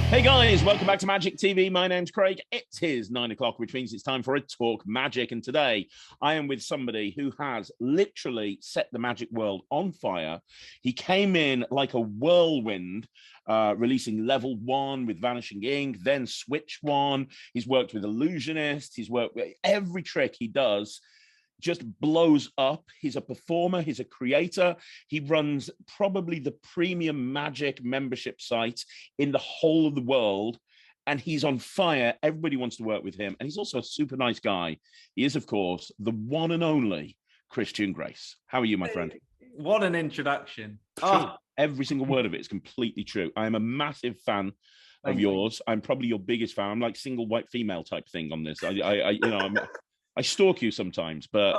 Hey guys, welcome back to Magic TV. My name's Craig. It is 9 o'clock, which means it's time for a Talk Magic. And today I am with somebody who has literally set the magic world on fire. He came in like a whirlwind, releasing level 1 with Vanishing Ink, then Switch 1. He's worked with Illusionist. He's worked with every trick he does. Just blows up. He's a performer. He's a creator. He runs probably the premium magic membership site in the whole of the world. And he's on fire. Everybody wants to work with him. And he's also a super nice guy. He is, of course, the one and only Christian Grace. How are you, my friend? What an introduction. Oh, every single word of it is completely true. I am a massive fan of yours. I'm probably your biggest fan. I'm like single white female type thing on this. I stalk you sometimes, but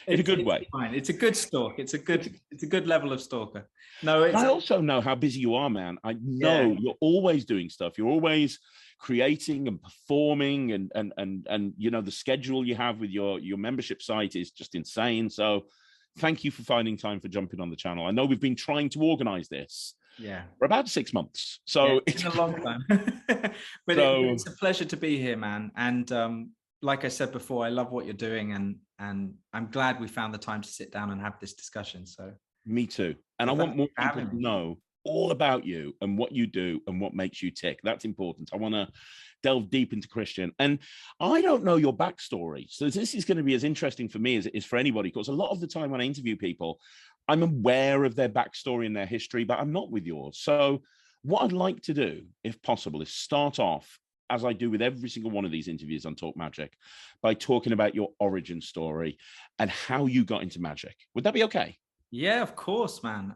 in a good way. Fine. It's a good stalk. It's a good level of stalker. No, I also know how busy you are, man. I know you're always doing stuff. You're always creating and performing, and you know the schedule you have with your membership site is just insane. So, thank you for finding time for jumping on the channel. I know we've been trying to organize this. Yeah, for about 6 months. So it's a long time. But it's a pleasure to be here, man. And like I said before, I love what you're doing, and I'm glad we found the time to sit down and have this discussion. So me too. And I want more people to know all about you and what you do and what makes you tick. That's important. I want to delve deep into Christian. And I don't know your backstory. So this is going to be as interesting for me as it is for anybody, because a lot of the time when I interview people, I'm aware of their backstory and their history, but I'm not with yours. So what I'd like to do, if possible, is start off, as I do with every single one of these interviews on Talk Magic, by talking about your origin story and how you got into magic. Would that be okay? Yeah, of course, man.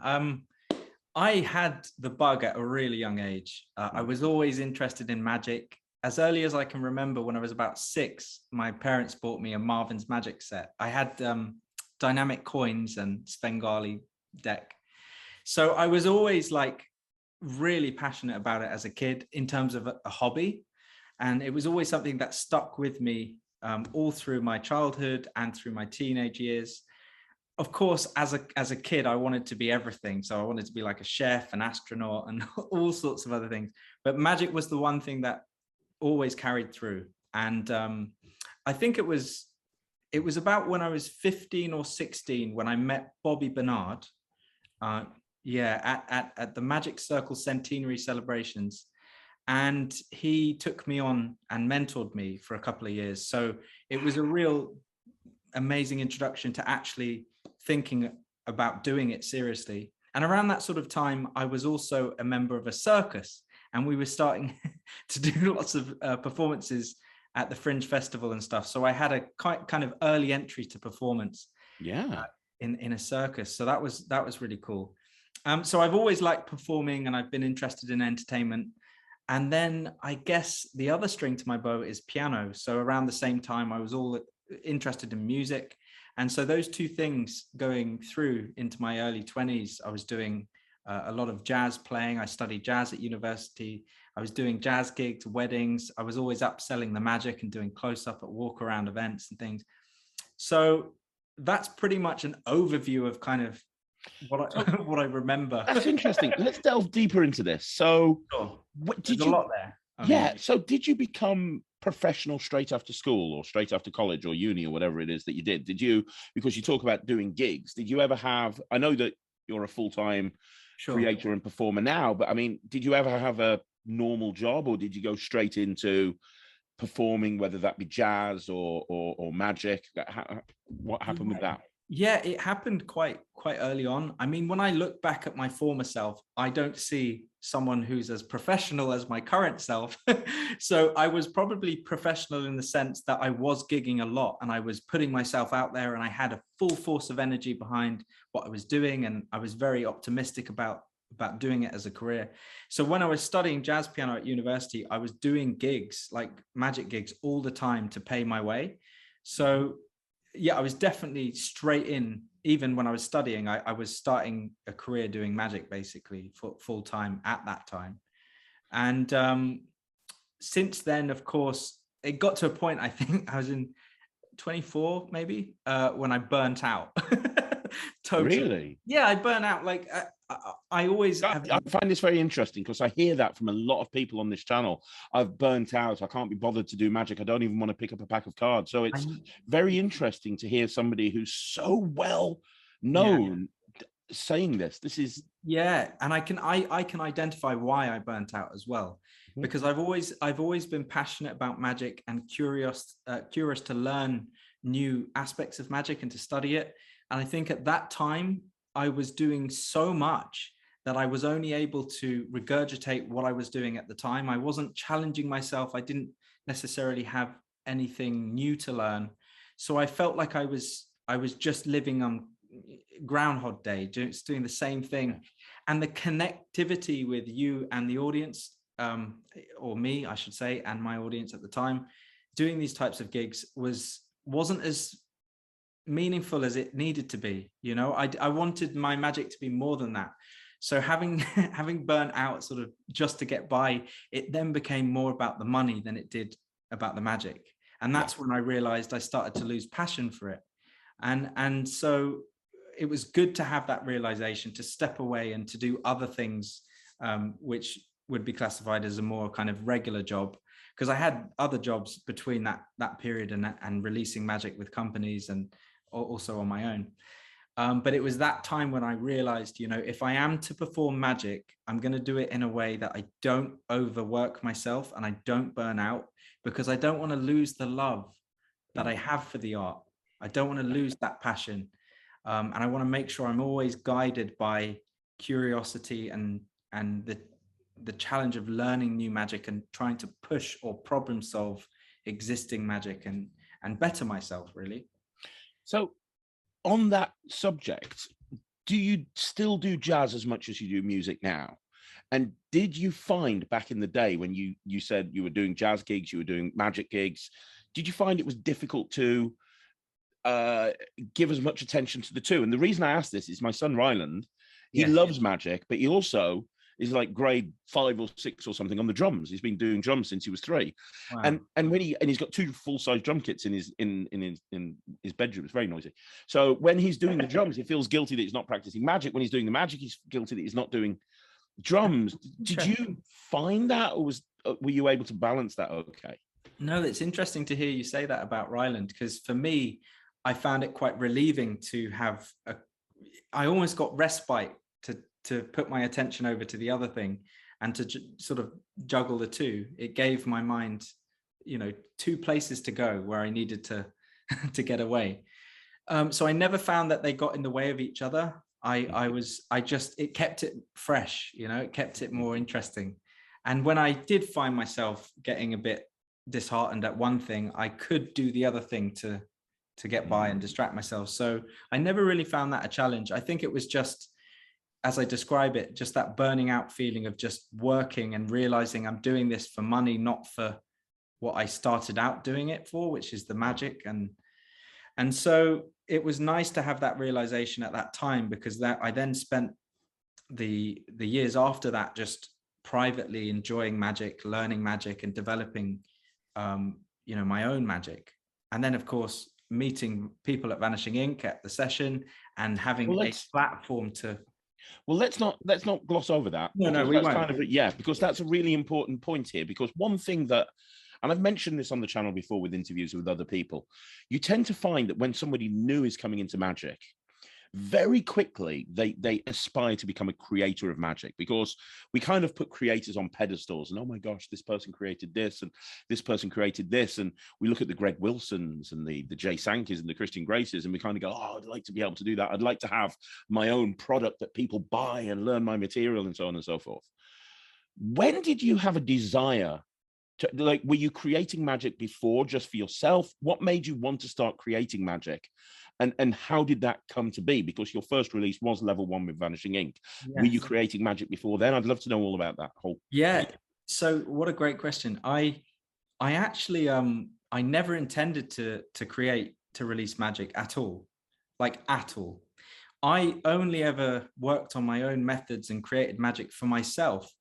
I had the bug at a really young age. I was always interested in magic. As early as I can remember, when I was about 6, my parents bought me a Marvin's Magic set. I had dynamic coins and Svengali deck. So I was always like really passionate about it as a kid in terms of a hobby. And it was always something that stuck with me all through my childhood and through my teenage years. Of course, as a kid, I wanted to be everything. So I wanted to be like a chef, an astronaut, and all sorts of other things. But magic was the one thing that always carried through. And I think it was about when I was 15 or 16 when I met Bobby Bernard. At the Magic Circle Centenary celebrations. And he took me on and mentored me for a couple of years. So it was a real amazing introduction to actually thinking about doing it seriously. And around that sort of time, I was also a member of a circus, and we were starting to do lots of performances at the Fringe Festival and stuff. So I had a kind of early entry to performance in a circus. So that was really cool. So I've always liked performing, and I've been interested in entertainment. And then I guess the other string to my bow is piano. So around the same time, I was all interested in music. And so those two things going through into my early 20s, I was doing a lot of jazz playing. I studied jazz at university. I was doing jazz gigs, weddings. I was always upselling the magic and doing close-up at walk-around events and things. So that's pretty much an overview of kind of what I remember. That's interesting. Let's delve deeper into this. So there's a lot there. So did you become professional straight after school or straight after college or uni or whatever it is that you did? Did you, because you talk about doing gigs, did you ever have, I know that you're a full-time creator and performer now, but I mean, did you ever have a normal job, or did you go straight into performing, whether that be jazz or magic? What happened with that? Yeah, it happened quite early on. I mean, when I look back at my former self, I don't see someone who's as professional as my current self. So I was probably professional in the sense that I was gigging a lot, and I was putting myself out there, and I had a full force of energy behind what I was doing, and I was very optimistic about doing it as a career. So when I was studying jazz piano at university, I was doing gigs, like magic gigs, all the time to pay my way. So yeah, I was definitely straight in. Even when I was studying, I was starting a career doing magic basically full time at that time. And since then, of course, it got to a point, I think I was in 24 maybe, when I burnt out. Totally. Really? Yeah, I burn out. Like I always have. I find this very interesting because I hear that from a lot of people on this channel. I've burnt out. I can't be bothered to do magic. I don't even want to pick up a pack of cards. So it's very interesting to hear somebody who's so well known saying this. This is and I can identify why I burnt out as well, because I've always been passionate about magic and curious to learn new aspects of magic and to study it. And I think at that time I was doing so much that I was only able to regurgitate what I was doing at the time. I wasn't challenging myself. I didn't necessarily have anything new to learn. So I felt like I was just living on Groundhog Day, just doing the same thing. And the connectivity with you and the audience, or me, I should say, and my audience at the time, doing these types of gigs wasn't as meaningful as it needed to be. You know, I wanted my magic to be more than that. So having burnt out sort of just to get by, it then became more about the money than it did about the magic. And that's when I realized I started to lose passion for it. And so it was good to have that realization, to step away and to do other things, which would be classified as a more kind of regular job, because I had other jobs between that period and releasing magic with companies and also on my own. But it was that time when I realized, you know, if I am to perform magic, I'm going to do it in a way that I don't overwork myself and I don't burn out, because I don't want to lose the love that I have for the art. I don't want to lose that passion. And I want to make sure I'm always guided by curiosity and the challenge of learning new magic and trying to push or problem solve existing magic and better myself, really. So on that subject, do you still do jazz as much as you do music now? And did you find back in the day when you said you were doing jazz gigs, you were doing magic gigs, did you find it was difficult to give as much attention to the two? And the reason I ask this is my son Ryland, he loves magic, but he also is like grade 5 or 6 or something on the drums. He's been doing drums since he was 3. Wow. And when he's got 2 full-size drum kits in his bedroom. It's very noisy. So when he's doing the drums, he feels guilty that he's not practicing magic. When he's doing the magic, he's guilty that he's not doing drums. Did you find that, or were you able to balance that okay? No, it's interesting to hear you say that about Ryland, because for me, I found it quite relieving to have I almost got respite to put my attention over to the other thing and to sort of juggle the two. It gave my mind, you know, 2 places to go where I needed to get away. So I never found that they got in the way of each other. It kept it fresh, you know, it kept it more interesting. And when I did find myself getting a bit disheartened at one thing, I could do the other thing to get by and distract myself. So I never really found that a challenge. I think it was just, as I describe it, just that burning out feeling of just working and realizing I'm doing this for money, not for what I started out doing it for, which is the magic. And so it was nice to have that realization at that time, because that I then spent the years after that just privately enjoying magic, learning magic, and developing you know, my own magic. And then of course meeting people at Vanishing Inc. at the session and having a platform to. Well, let's not gloss over that. No, we won't. Because that's a really important point here. Because one thing that, and I've mentioned this on the channel before with interviews with other people, you tend to find that when somebody new is coming into magic, very quickly they aspire to become a creator of magic, because we kind of put creators on pedestals and, oh my gosh, this person created this and this person created this, and we look at the Greg Wilsons and the Jay Sankis and the Christian Graces and we kind of go, oh, I'd like to be able to do that. I'd like to have my own product that people buy and learn my material and so on and so forth. When did you have a desire to, like, were you creating magic before just for yourself? What made you want to start creating magic? And how did that come to be? Because your first release was level 1 with Vanishing Inc. Yes. Were you creating magic before then? I'd love to know all about that whole. Yeah. So what a great question. I actually I never intended to release magic at all, like at all. I only ever worked on my own methods and created magic for myself,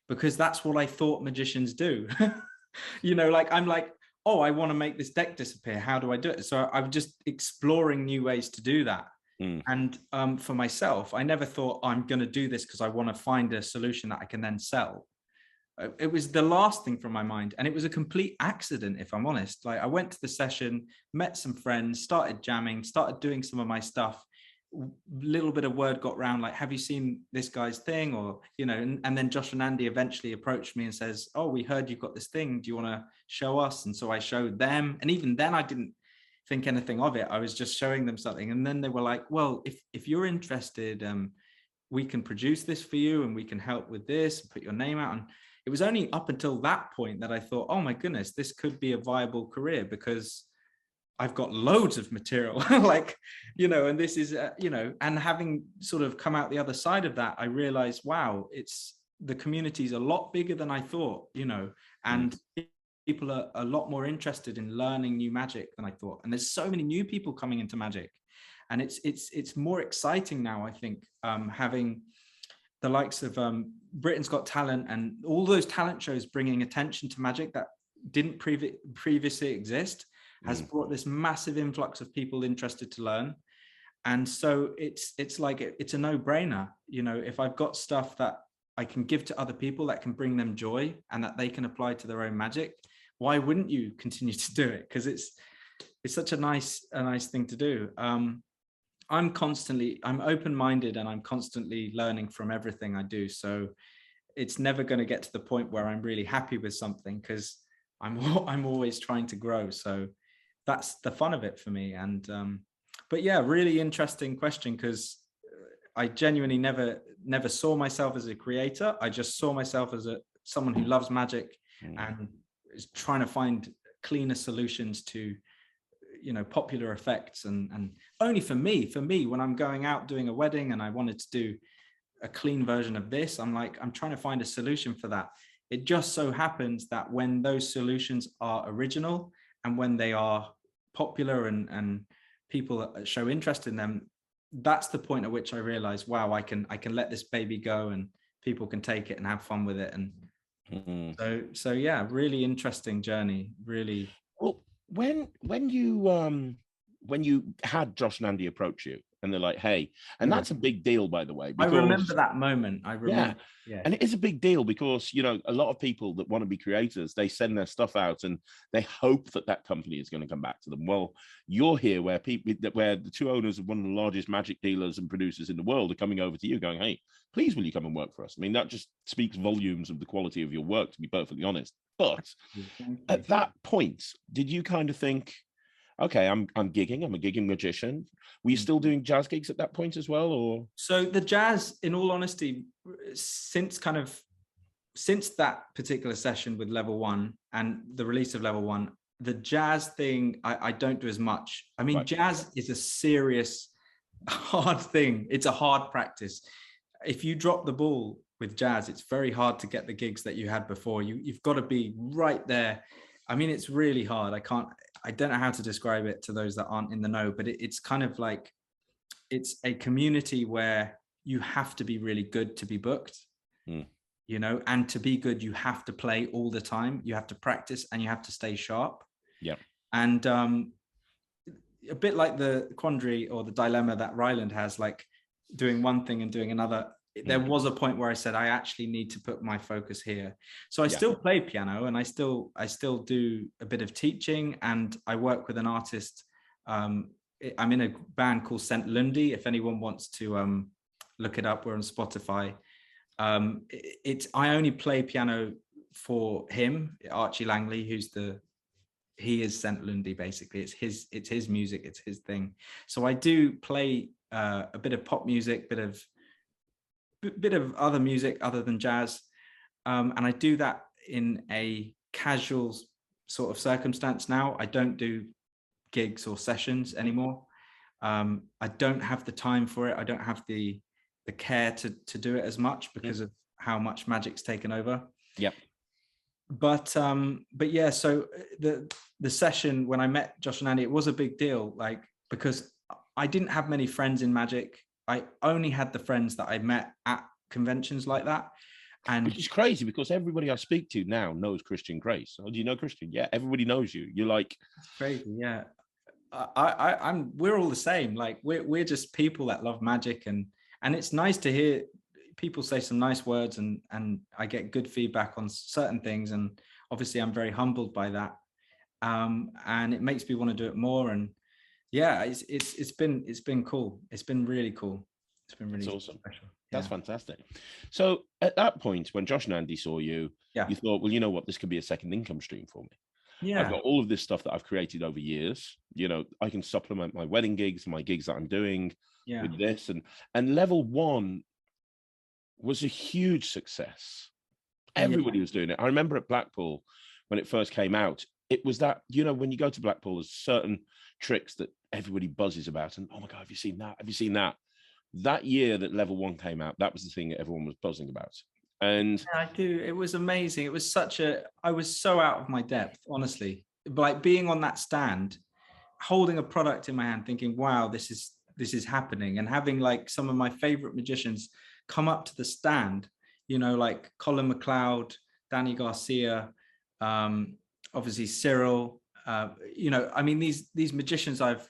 because that's what I thought magicians do. You know, like I'm like, oh, I want to make this deck disappear. How do I do it? So I'm just exploring new ways to do that. And for myself, I never thought I'm going to do this because I want to find a solution that I can then sell. It was the last thing from my mind, and it was a complete accident, if I'm honest. Like, I went to the session, met some friends, started jamming, started doing some of my stuff. Little bit of word got round, like, have you seen this guy's thing? Or, you know, and then Josh and Andy eventually approached me and says, oh, we heard you've got this thing, do you want to show us? And so I showed them, and even then I didn't think anything of it. I was just showing them something, and then they were like, well, if you're interested, we can produce this for you, and we can help with this, put your name out. And it was only up until that point that I thought, oh my goodness, this could be a viable career, because I've got loads of material, like, you know, and this is, you know, and having sort of come out the other side of that, I realized, wow, the community's a lot bigger than I thought, you know, and people are a lot more interested in learning new magic than I thought. And there's so many new people coming into magic, and it's more exciting now, I think, having the likes of Britain's Got Talent and all those talent shows bringing attention to magic that didn't previously exist, has brought this massive influx of people interested to learn. And so it's like, it's a no-brainer, you know, if I've got stuff that I can give to other people that can bring them joy and that they can apply to their own magic, why wouldn't you continue to do it? Because it's such a nice thing to do. I'm open-minded, and I'm constantly learning from everything I do. So it's never going to get to the point where I'm really happy with something, because I'm always trying to grow. So that's the fun of it for me. And but yeah, really interesting question, because I genuinely never saw myself as a creator. I just saw myself as someone who loves magic and is trying to find cleaner solutions to, you know, popular effects. And only for me, when I'm going out doing a wedding and I wanted to do a clean version of this, I'm trying to find a solution for that. It just so happens that when those solutions are original and when they are popular and people show interest in them, that's the point at which I realize, wow, I can let this baby go and people can take it and have fun with it. And so yeah, really interesting journey, really. Well, when you had Josh and Andy approach you and they're like, hey, and that's a big deal, by the way, because I remember that moment. Yeah. And it is a big deal because, you know, a lot of people that want to be creators, they send their stuff out and they hope that company is going to come back to them. Well, you're here where the two owners of one of the largest magic dealers and producers in the world are coming over to you going, hey, please, will you come and work for us? I mean, that just speaks volumes of the quality of your work, to be perfectly honest. But at that point, did you kind of think, okay, I'm gigging, I'm a gigging magician? Were you still doing jazz gigs at that point as well? Or so the jazz, in all honesty, since that particular session with Level One and the release of Level One, the jazz thing, I don't do as much. I mean, jazz is a serious, hard thing. It's a hard practice. If you drop the ball with jazz, it's very hard to get the gigs that you had before. You've got to be right there. I mean, it's really hard. I don't know how to describe it to those that aren't in the know, but it's kind of like, it's a community where you have to be really good to be booked, you know, and to be good, you have to play all the time. You have to practice and you have to stay sharp. Yeah. And a bit like the quandary or the dilemma that Ryland has, like doing one thing and doing another. There was a point where I said, I actually need to put my focus here. So I still play piano and I still do a bit of teaching, and I work with an artist. I'm in a band called St. Lundy. If anyone wants to look it up, we're on Spotify. I only play piano for him, Archie Langley, he is St. Lundy, basically. It's his music, it's his thing. So I do play a bit of pop music, bit of other music other than jazz, and I do that in a casual sort of circumstance now. I don't do gigs or sessions anymore. I don't have the time for it. I don't have the care to do it as much because of how much magic's taken over. Yep. But yeah, so the session when I met Josh and Andy, it was a big deal, like, because I didn't have many friends in magic. I only had the friends that I met at conventions like that. And which is crazy because everybody I speak to now knows Christian Grace. Oh, do you know Christian? Yeah, everybody knows you. You're like, that's crazy. Yeah. we're all the same. Like we're just people that love magic, and it's nice to hear people say some nice words, and I get good feedback on certain things, and obviously I'm very humbled by that, and it makes me want to do it more. And yeah, it's been cool. It's been really cool. It's been really awesome. special. That's fantastic. So at that point, when Josh and Andy saw you, Yeah. you thought, well, you know what, this could be a second income stream for me. Yeah. I've got all of this stuff that I've created over years. You know, I can supplement my wedding gigs, my gigs that I'm doing with this. And level one was a huge success. Everybody was doing it. I remember at Blackpool when it first came out, it was that, you know, when you go to Blackpool, there's certain tricks that everybody buzzes about. And, oh my God, have you seen that? Have you seen that? That year that level one came out, that was the thing that everyone was buzzing about. And I do. It was amazing. It was I was so out of my depth, honestly. Like being on that stand, holding a product in my hand, thinking, wow, this is happening. And having like some of my favorite magicians come up to the stand, you know, like Colin McLeod, Danny Garcia, obviously Cyril, you know, I mean, these magicians I've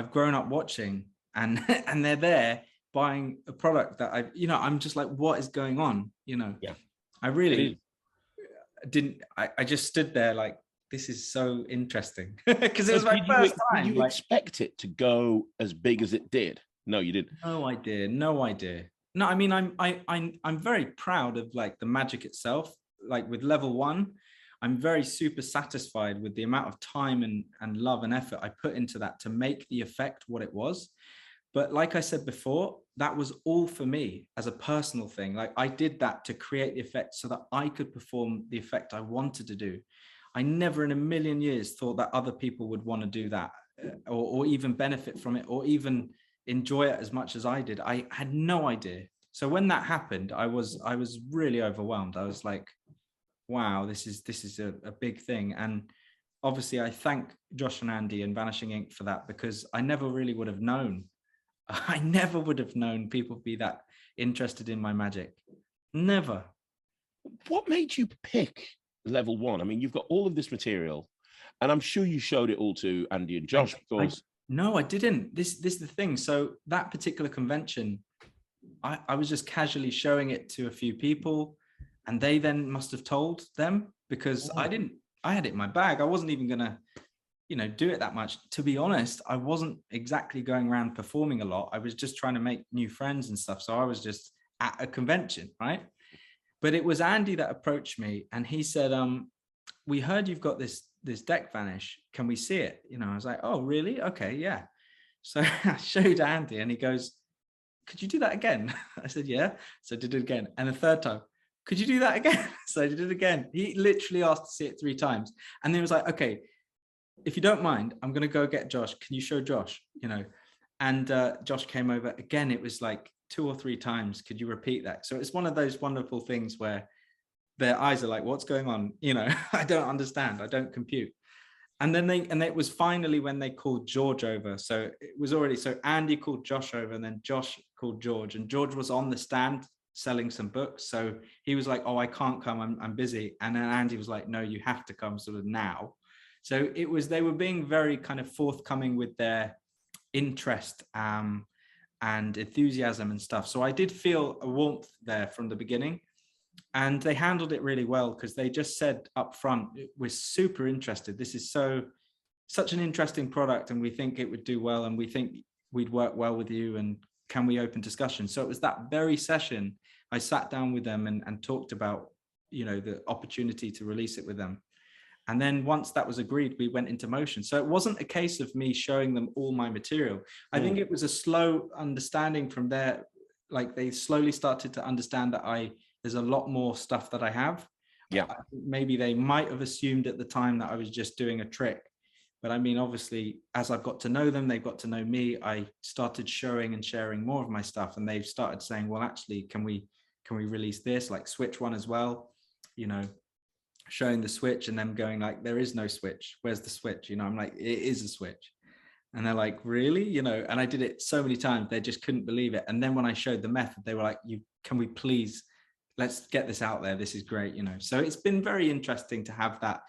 grown up watching, and and they're there buying a product that I'm just like, what is going on? You know, I really didn't, I just stood there like, this is so interesting, because it was my first time. Did you expect it to go as big as it did? No, you didn't. No idea. No, I mean, I'm very proud of like the magic itself. Like with level one, I'm very super satisfied with the amount of time and love and effort I put into that to make the effect what it was. But like I said before, that was all for me as a personal thing. Like I did that to create the effect so that I could perform the effect I wanted to do. I never in a million years thought that other people would want to do that, or even benefit from it, or even enjoy it as much as I did. I had no idea. So when that happened, I was really overwhelmed. I was like, wow, this is a big thing. And obviously I thank Josh and Andy and Vanishing Ink for that, because I never really would have known. I never would have known people be that interested in my magic. Never. What made you pick level one? I mean, you've got all of this material, and I'm sure you showed it all to Andy and Josh, because no, I didn't. This is the thing. So that particular convention, I was just casually showing it to a few people, and they then must have told them, because I had it in my bag. I wasn't even gonna, do it that much. To be honest, I wasn't exactly going around performing a lot. I was just trying to make new friends and stuff. So I was just at a convention, right? But it was Andy that approached me, and he said, we heard you've got this deck Vanish. Can we see it? I was like, oh, really? Okay, yeah. So I showed Andy, and he goes, could you do that again? I said, yeah. So I did it again. And the third time, could you do that again? So I did it again. He literally asked to see it 3 times. And then he was like, okay, if you don't mind, I'm going to go get Josh. Can you show Josh? And Josh came over again. It was like 2 or 3 times. Could you repeat that? So it's one of those wonderful things where their eyes are like, what's going on? I don't understand. I don't compute. And then it was finally when they called George over. So it was already, so Andy called Josh over, and then Josh called George, and George was on the stand selling some books. So he was like, oh, I can't come. I'm busy. And then Andy was like, no, you have to come sort of now. So they were being very kind of forthcoming with their interest and enthusiasm and stuff. So I did feel a warmth there from the beginning, and they handled it really well, because they just said up front, we're super interested. This is such an interesting product, and we think it would do well, and we think we'd work well with you, and can we open discussion? So it was that very session I sat down with them and talked about, the opportunity to release it with them. And then once that was agreed, we went into motion. So it wasn't a case of me showing them all my material. I think it was a slow understanding from there. Like they slowly started to understand that there's a lot more stuff that I have. Yeah. Maybe they might have assumed at the time that I was just doing a trick. But I mean, obviously, as I've got to know them, they've got to know me. I started showing and sharing more of my stuff. And they've started saying, well, actually, can we release this? Like switch one as well, showing the switch, and them going like, there is no switch. Where's the switch? I'm like, it is a switch. And they're like, really? And I did it so many times, they just couldn't believe it. And then when I showed the method, they were like, can we please, let's get this out there. This is great. So it's been very interesting to have that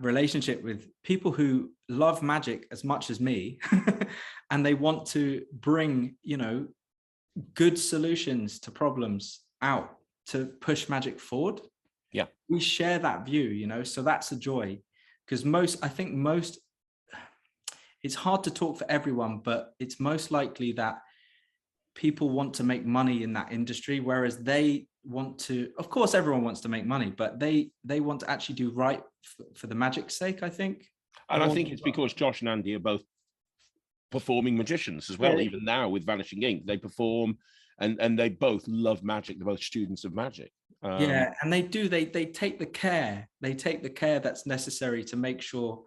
relationship with people who love magic as much as me and they want to bring, good solutions to problems out to push magic forward. Yeah, we share that view, so that's a joy, because it's hard to talk for everyone, but it's most likely that people want to make money in that industry, whereas they want to, of course everyone wants to make money, but they want to actually do right for the magic's sake, I think. And I think it's because Josh and Andy are both performing magicians as well. Yeah. Even now with Vanishing Ink, they perform, and they both love magic. They're both students of magic. Yeah, and they take the care. They take the care that's necessary to make sure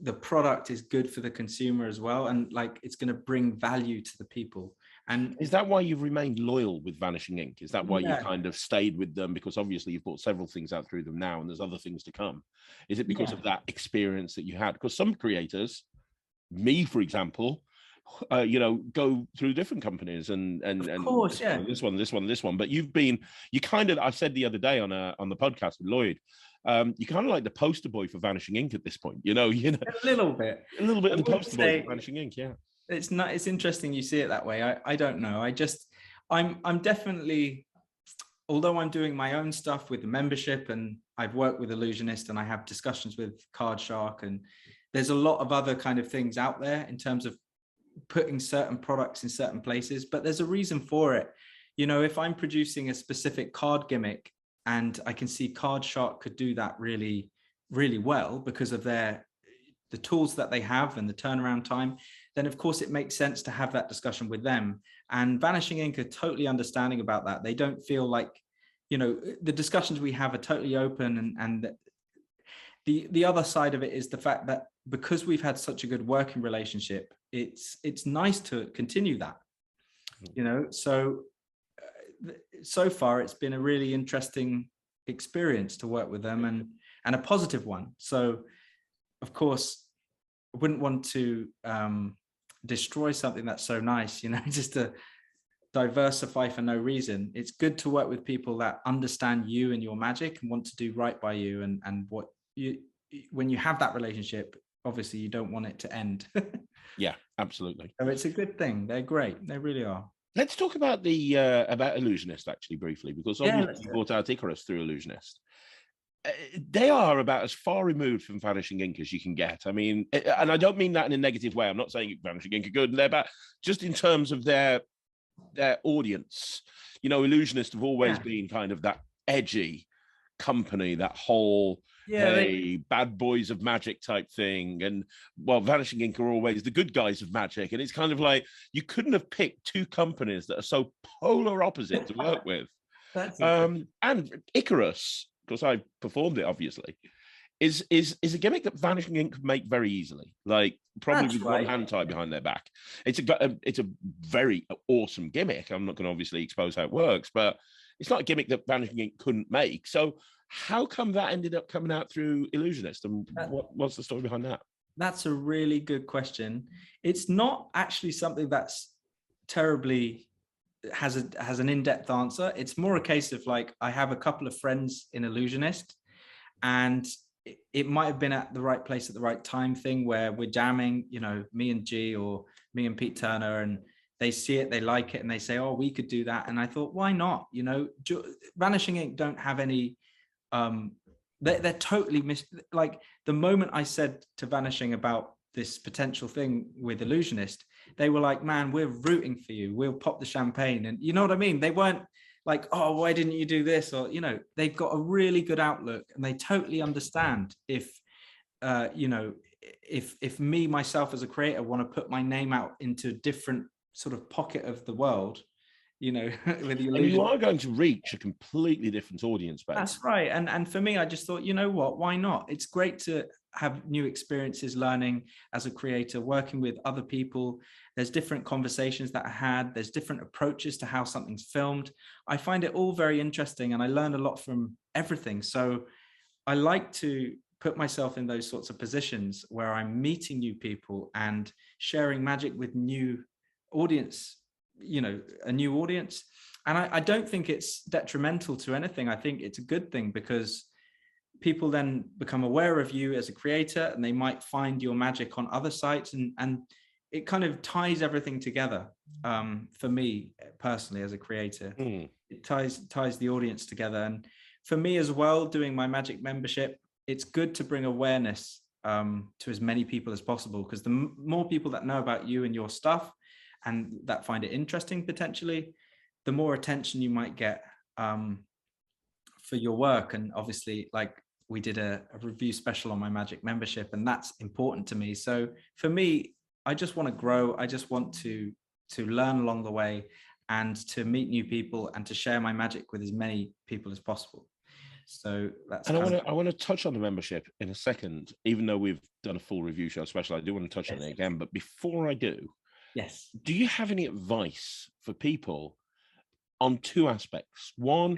the product is good for the consumer as well, and like it's going to bring value to the people. And is that why you've remained loyal with Vanishing Ink? Is that why you've kind of stayed with them? Because obviously you've bought several things out through them now, and there's other things to come. Is it because of that experience that you had? Because some creators, me for example, go through different companies and of course, this one. But you kind of, I said the other day on the podcast with Lloyd, you kind of like the poster boy for Vanishing Ink at this point. A little bit of the poster boy for Vanishing Ink. Yeah. It's interesting you see it that way. I don't know. I'm definitely, although I'm doing my own stuff with the membership and I've worked with Illusionist and I have discussions with Card Shark, and there's a lot of other kind of things out there in terms of putting certain products in certain places, but there's a reason for it. If I'm producing a specific card gimmick and I can see Card Shark could do that really, really well because of the tools that they have and the turnaround time, then of course it makes sense to have that discussion with them. And Vanishing Ink are totally understanding about that. They don't feel like, the discussions we have are totally open, and the other side of it is the fact that because we've had such a good working relationship, it's nice to continue that, so far it's been a really interesting experience to work with them, and a positive one. So of course I wouldn't want to destroy something that's so nice, just to diversify for no reason. It's good to work with people that understand you and your magic and want to do right by you, and what you, when you have that relationship, obviously you don't want it to end. Yeah, absolutely. So it's a good thing. They're great. They really are. Let's talk about the about Illusionist actually briefly, because obviously you brought out Icarus through Illusionist. They are about as far removed from Vanishing Ink as you can get. I mean, and I don't mean that in a negative way. I'm not saying Vanishing Ink are good, and they're bad. Just in terms of their audience, Illusionist have always been kind of that edgy company, that whole bad boys of magic type thing, and Vanishing Ink are always the good guys of magic, and it's kind of like you couldn't have picked two companies that are so polar opposite to work with. And Icarus, because I performed it obviously, is a gimmick that Vanishing Ink could make very easily, like probably with one hand tied behind their back. It's a very awesome gimmick. I'm not going to obviously expose how it works, but it's not a gimmick that Vanishing Ink couldn't make. So how come that ended up coming out through Illusionist, and what's the story behind that? That's a really good question. It's not actually something that's terribly has an in-depth answer. It's more a case of like, I have a couple of friends in Illusionist, and it might have been at the right place at the right time thing, where we're jamming, me and G, or me and Pete Turner, and they see it, they like it, and they say, oh, we could do that. And I thought, why not? Vanishing Ink don't have any, they're totally like the moment I said to Vanishing about this potential thing with Illusionist, they were like, man, we're rooting for you. We'll pop the champagne. And you know what I mean? They weren't like, oh, why didn't you do this? Or, they've got a really good outlook, and they totally understand if me, myself as a creator, want to put my name out into a different sort of pocket of the world, with the and you are going to reach a completely different audience base. That's right. And for me, I just thought, you know what, why not? It's great to have new experiences learning as a creator, working with other people. There's different conversations that I had. There's different approaches to how something's filmed. I find it all very interesting, and I learned a lot from everything. So I like to put myself in those sorts of positions where I'm meeting new people and sharing magic with new audience, a new audience. And I don't think it's detrimental to anything. I think it's a good thing, because people then become aware of you as a creator, and they might find your magic on other sites, and it kind of ties everything together. For me personally, as a creator, it ties the audience together. And for me as well, doing my magic membership, it's good to bring awareness to as many people as possible, because the more people that know about you and your stuff and that find it interesting, potentially, the more attention you might get for your work. And obviously, like, we did a review special on my magic membership, and that's important to me. So for me, I just want to grow. I just want to learn along the way, and to meet new people, and to share my magic with as many people as possible. So that's. And I want to touch on the membership in a second, even though we've done a full review show special. I do want to touch on it again, but before I do, yes, do you have any advice for people on two aspects? One,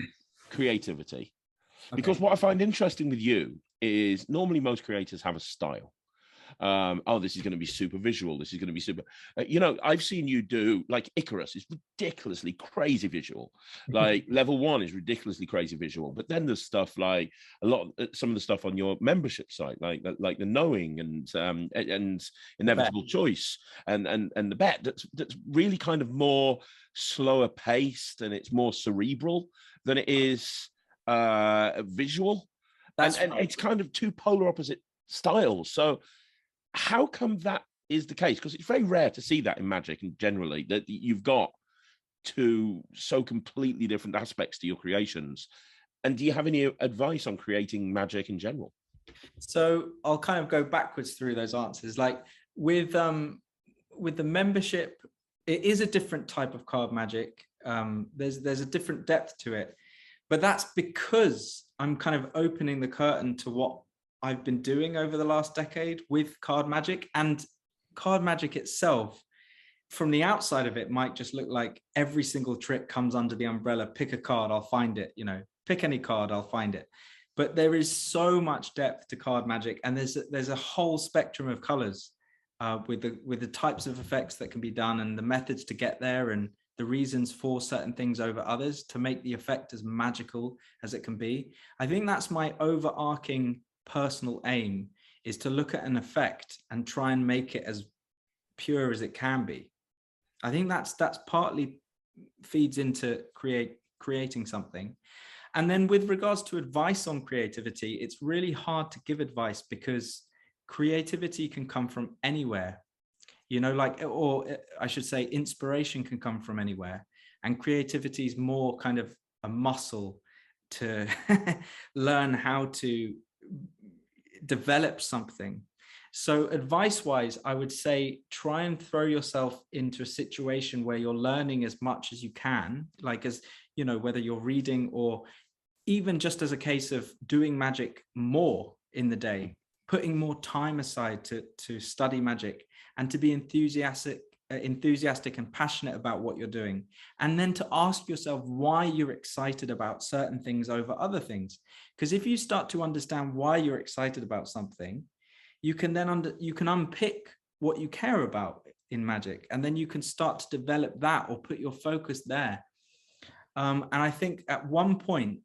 creativity. Because what I find interesting with you is normally most creators have a style. This is going to be super visual. This is going to be super. I've seen you do, like, Icarus is ridiculously crazy visual. Like level 1 is ridiculously crazy visual. But then there's stuff like some of the stuff on your membership site, like the knowing and inevitable choice and the bet that's really kind of more slower paced, and it's more cerebral than it is visual. And it's kind of two polar opposite styles. So how come that is the case? Because it's very rare to see that in magic, and generally that you've got two so completely different aspects to your creations. And do you have any advice on creating magic in general? So I'll kind of go backwards through those answers. Like with the membership, it is a different type of card magic. There's a different depth to it, but that's because I'm kind of opening the curtain to what I've been doing over the last decade with card magic. And card magic itself, from the outside of it, might just look like every single trick comes under the umbrella. Pick a card, I'll find it. Pick any card, I'll find it. But there is so much depth to card magic, and there's a whole spectrum of colors with the types of effects that can be done, and the methods to get there, and the reasons for certain things over others to make the effect as magical as it can be. I think that's my overarching personal aim, is to look at an effect and try and make it as pure as it can be. I think that's partly feeds into creating something. And then with regards to advice on creativity, it's really hard to give advice, because creativity can come from anywhere, or I should say inspiration can come from anywhere. And creativity is more kind of a muscle to learn how to develop something. So advice-wise, I would say try and throw yourself into a situation where you're learning as much as you can, whether you're reading or even just as a case of doing magic more in the day, putting more time aside to study magic and to be enthusiastic and passionate about what you're doing. And then to ask yourself why you're excited about certain things over other things. Because if you start to understand why you're excited about something, you can then you can unpick what you care about in magic, and then you can start to develop that or put your focus there. And I think at one point,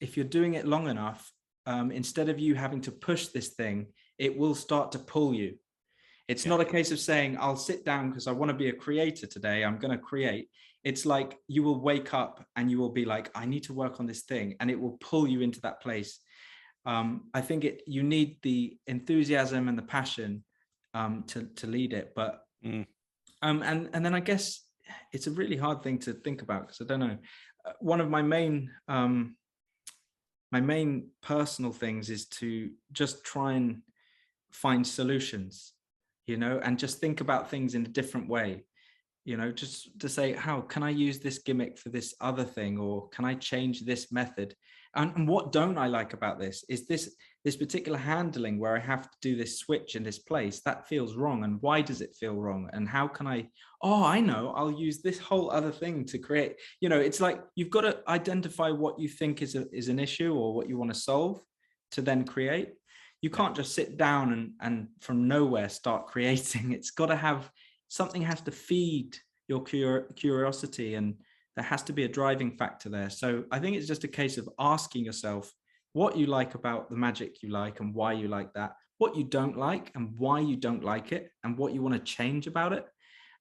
if you're doing it long enough, instead of you having to push this thing, it will start to pull you. It's not a case of saying, I'll sit down because I want to be a creator today, I'm going to create. It's like you will wake up and you will be like, I need to work on this thing, and it will pull you into that place. I think you need the enthusiasm and the passion to lead it. But and then I guess it's a really hard thing to think about, because I don't know. One of my main personal things is to just try and find solutions, and just think about things in a different way, just to say, how can I use this gimmick for this other thing, or can I change this method? And what don't I like about this is this particular handling where I have to do this switch in this place that feels wrong, and why does it feel wrong, and how can I know, I'll use this whole other thing to create. It's like you've got to identify what you think is an issue or what you want to solve to then create. You can't just sit down and from nowhere start creating. It's got to have something, has to feed your curiosity, and there has to be a driving factor there. So I think it's just a case of asking yourself, what you like about the magic you like and why you like that, what you don't like and why you don't like it, and what you want to change about it.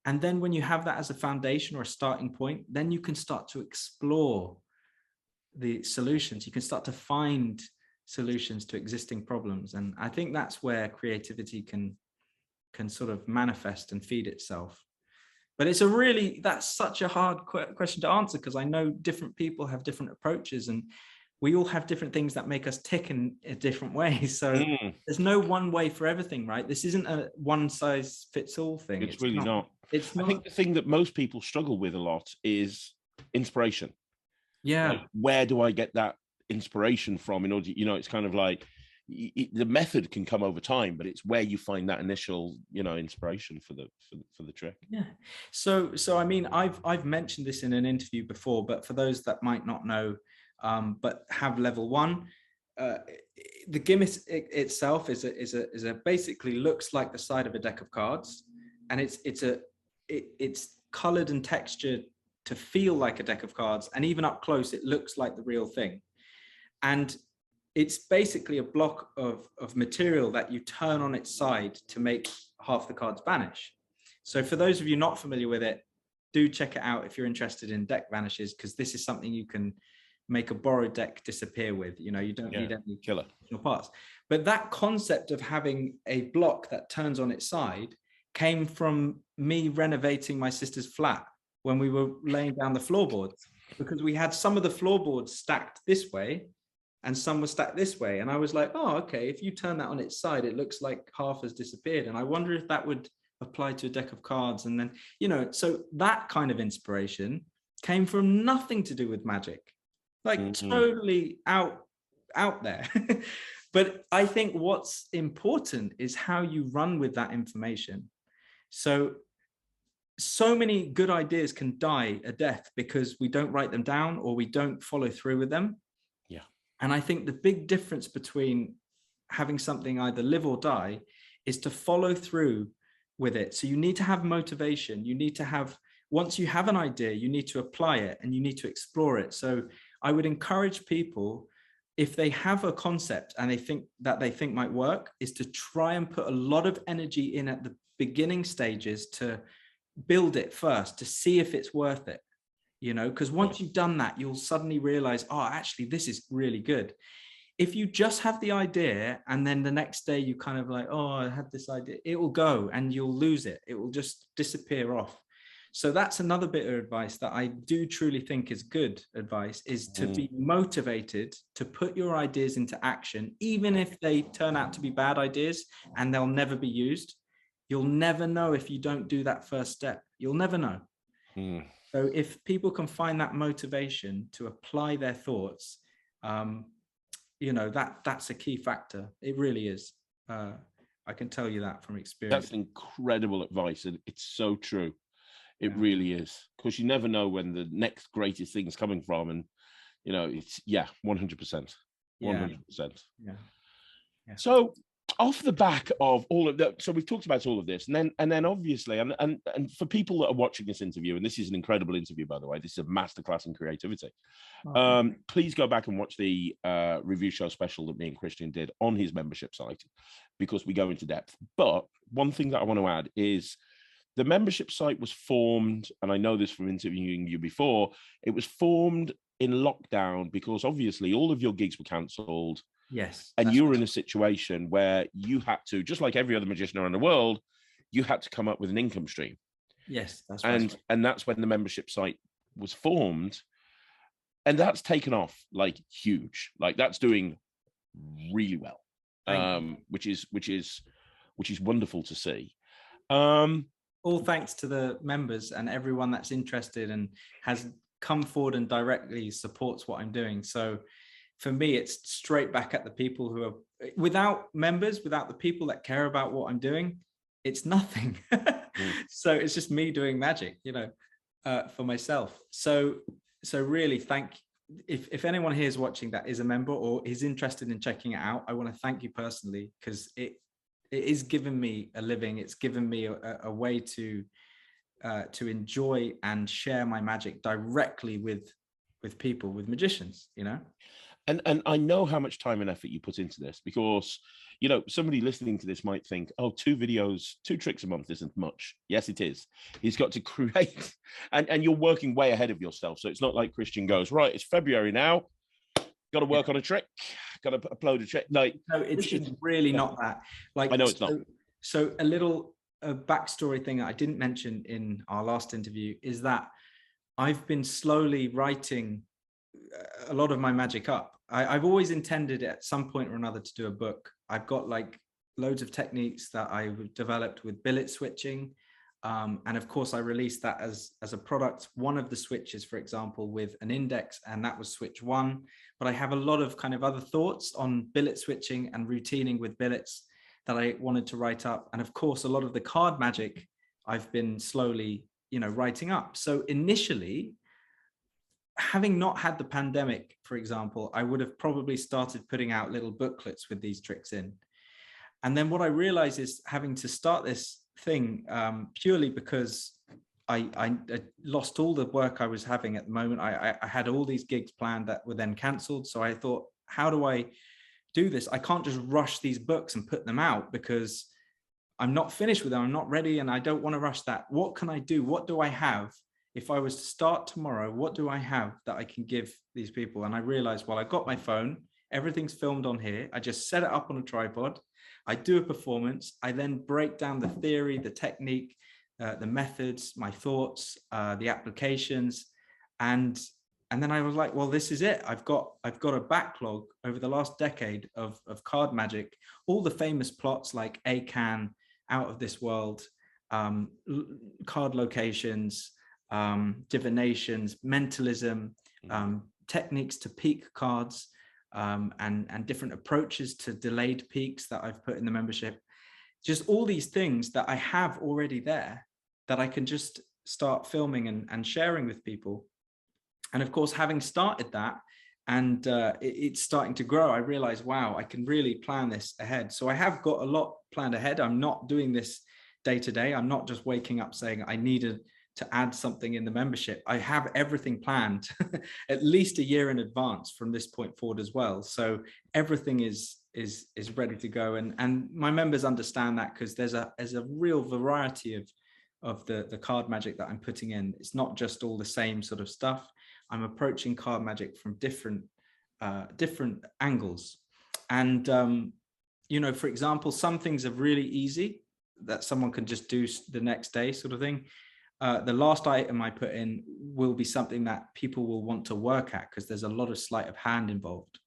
And then when you have that as a foundation or a starting point, then you can start to explore the solutions. You can start to find solutions to existing problems. And I think that's where creativity can sort of manifest and feed itself. But that's such a hard question to answer, because I know different people have different approaches, and we all have different things that make us tick in a different way. So there's no one way for everything, right? This isn't a one size fits all thing. It's really not. It's not. I think the thing that most people struggle with a lot is inspiration. Yeah. Like, where do I get that inspiration from? In order, it's kind of like the method can come over time, but it's where you find that initial, inspiration for the trick. Yeah. So I mean, I've mentioned this in an interview before, but for those that might not know, but have level one, the gimmick itself is a basically looks like the side of a deck of cards, and it's colored and textured to feel like a deck of cards, and even up close it looks like the real thing. And it's basically a block of material that you turn on its side to make half the cards vanish. So for those of you not familiar with it, do check it out if you're interested in deck vanishes, because this is something you can make a borrowed deck disappear with. You don't need any killer parts. But that concept of having a block that turns on its side came from me renovating my sister's flat when we were laying down the floorboards, because we had some of the floorboards stacked this way and some were stacked this way. And I was like, oh, okay, if you turn that on its side, it looks like half has disappeared. And I wonder if that would apply to a deck of cards. And then, so that kind of inspiration came from nothing to do with magic, like totally out there. But I think what's important is how you run with that information. So many good ideas can die a death because we don't write them down or we don't follow through with them. Yeah. And I think the big difference between having something either live or die is to follow through with it. So you need to have motivation. You need to have, once you have an idea, you need to apply it and you need to explore it. So I would encourage people, if they have a concept and they think might work, is to try and put a lot of energy in at the beginning stages to build it first, to see if it's worth it, because once you've done that, you'll suddenly realize, oh, actually, this is really good. If you just have the idea and then the next day you kind of like, oh, I had this idea, it will go and you'll lose it. It will just disappear off. So that's another bit of advice that I do truly think is good advice, is to be motivated to put your ideas into action, even if they turn out to be bad ideas and they'll never be used. You'll never know if you don't do that first step. You'll never know. So if people can find that motivation to apply their thoughts, that's a key factor. It really is. I can tell you that from experience. That's incredible advice, and it's so true. It really is, because you never know when the next greatest thing is coming from, and it's 100%. Yeah. So off the back of all of that, so we've talked about all of this, and then obviously, and for people that are watching this interview, and this is an incredible interview, by the way, this is a masterclass in creativity. Please go back and watch the review show special that me and Christian did on his membership site, because we go into depth. But one thing that I want to add is the membership site was formed, and I know this from interviewing you before, it was formed in lockdown because obviously all of your gigs were cancelled. Yes. And you were in a situation where you had to, just like every other magician around the world, you had to come up with an income stream. Yes, that's right. And that's when the membership site was formed. And that's taken off like huge. Like that's doing really well. Which is wonderful to see. All thanks to the members and everyone that's interested and has come forward and directly supports what I'm doing. So for me, it's straight back at the people who are, without members, without the people that care about what I'm doing, it's nothing. So it's just me doing magic, for myself. So really if anyone here is watching that is a member or is interested in checking it out, I want to thank you personally, because it is giving me a living. It's given me a way to enjoy and share my magic directly with people, with magicians, And I know how much time and effort you put into this, because, you know, somebody listening to this might think, oh, 2 videos, 2 tricks a month isn't much. Yes, it is. He's got to create, and you're working way ahead of yourself. So it's not like Christian goes, right, it's February now, got to work on a trick, got to upload a trick. Like, no, it's really not that. Like, I know it's not. So a little backstory thing I didn't mention in our last interview is that I've been slowly writing a lot of my magic up. I've always intended at some point or another to do a book. I've got like loads of techniques that I've developed with billet switching. And of course, I released that as a product. One of the switches, for example, with an index, and that was switch 1. But I have a lot of kind of other thoughts on billet switching and routining with billets that I wanted to write up. And of course, a lot of the card magic I've been slowly, writing up. So initially, having not had the pandemic, for example, I would have probably started putting out little booklets with these tricks in. And then what I realized is having to start this thing purely because I lost all the work I was having at the moment. I had all these gigs planned that were then cancelled. So I thought, how do I do this? I can't just rush these books and put them out because I'm not finished with them. I'm not ready, and I don't want to rush that. What can I do? What do I have? If I was to start tomorrow, what do I have that I can give these people? And I realized, well, I got my phone, everything's filmed on here. I just set it up on a tripod. I do a performance. I then break down the theory, the technique, the methods, my thoughts, the applications. And then I was like, well, this is it. I've got a backlog over the last decade of card magic, all the famous plots like ACAN, Out of This World, card locations, divinations, mentalism, techniques to peak cards, and different approaches to delayed peaks that I've put in the membership. Just all these things that I have already there that I can just start filming and sharing with people. And of course, having started that and it's starting to grow, I realized, wow, I can really plan this ahead. So I have got a lot planned ahead. I'm not doing this day to day. I'm not just waking up saying I needed to add something in the membership. I have everything planned at least a year in advance from this point forward as well. So everything is ready to go. And my members understand that because there's a real variety of the card magic that I'm putting in. It's not just all the same sort of stuff. I'm approaching card magic from different angles. And, for example, some things are really easy that someone can just do the next day sort of thing. The last item I put in will be something that people will want to work at because there's a lot of sleight of hand involved.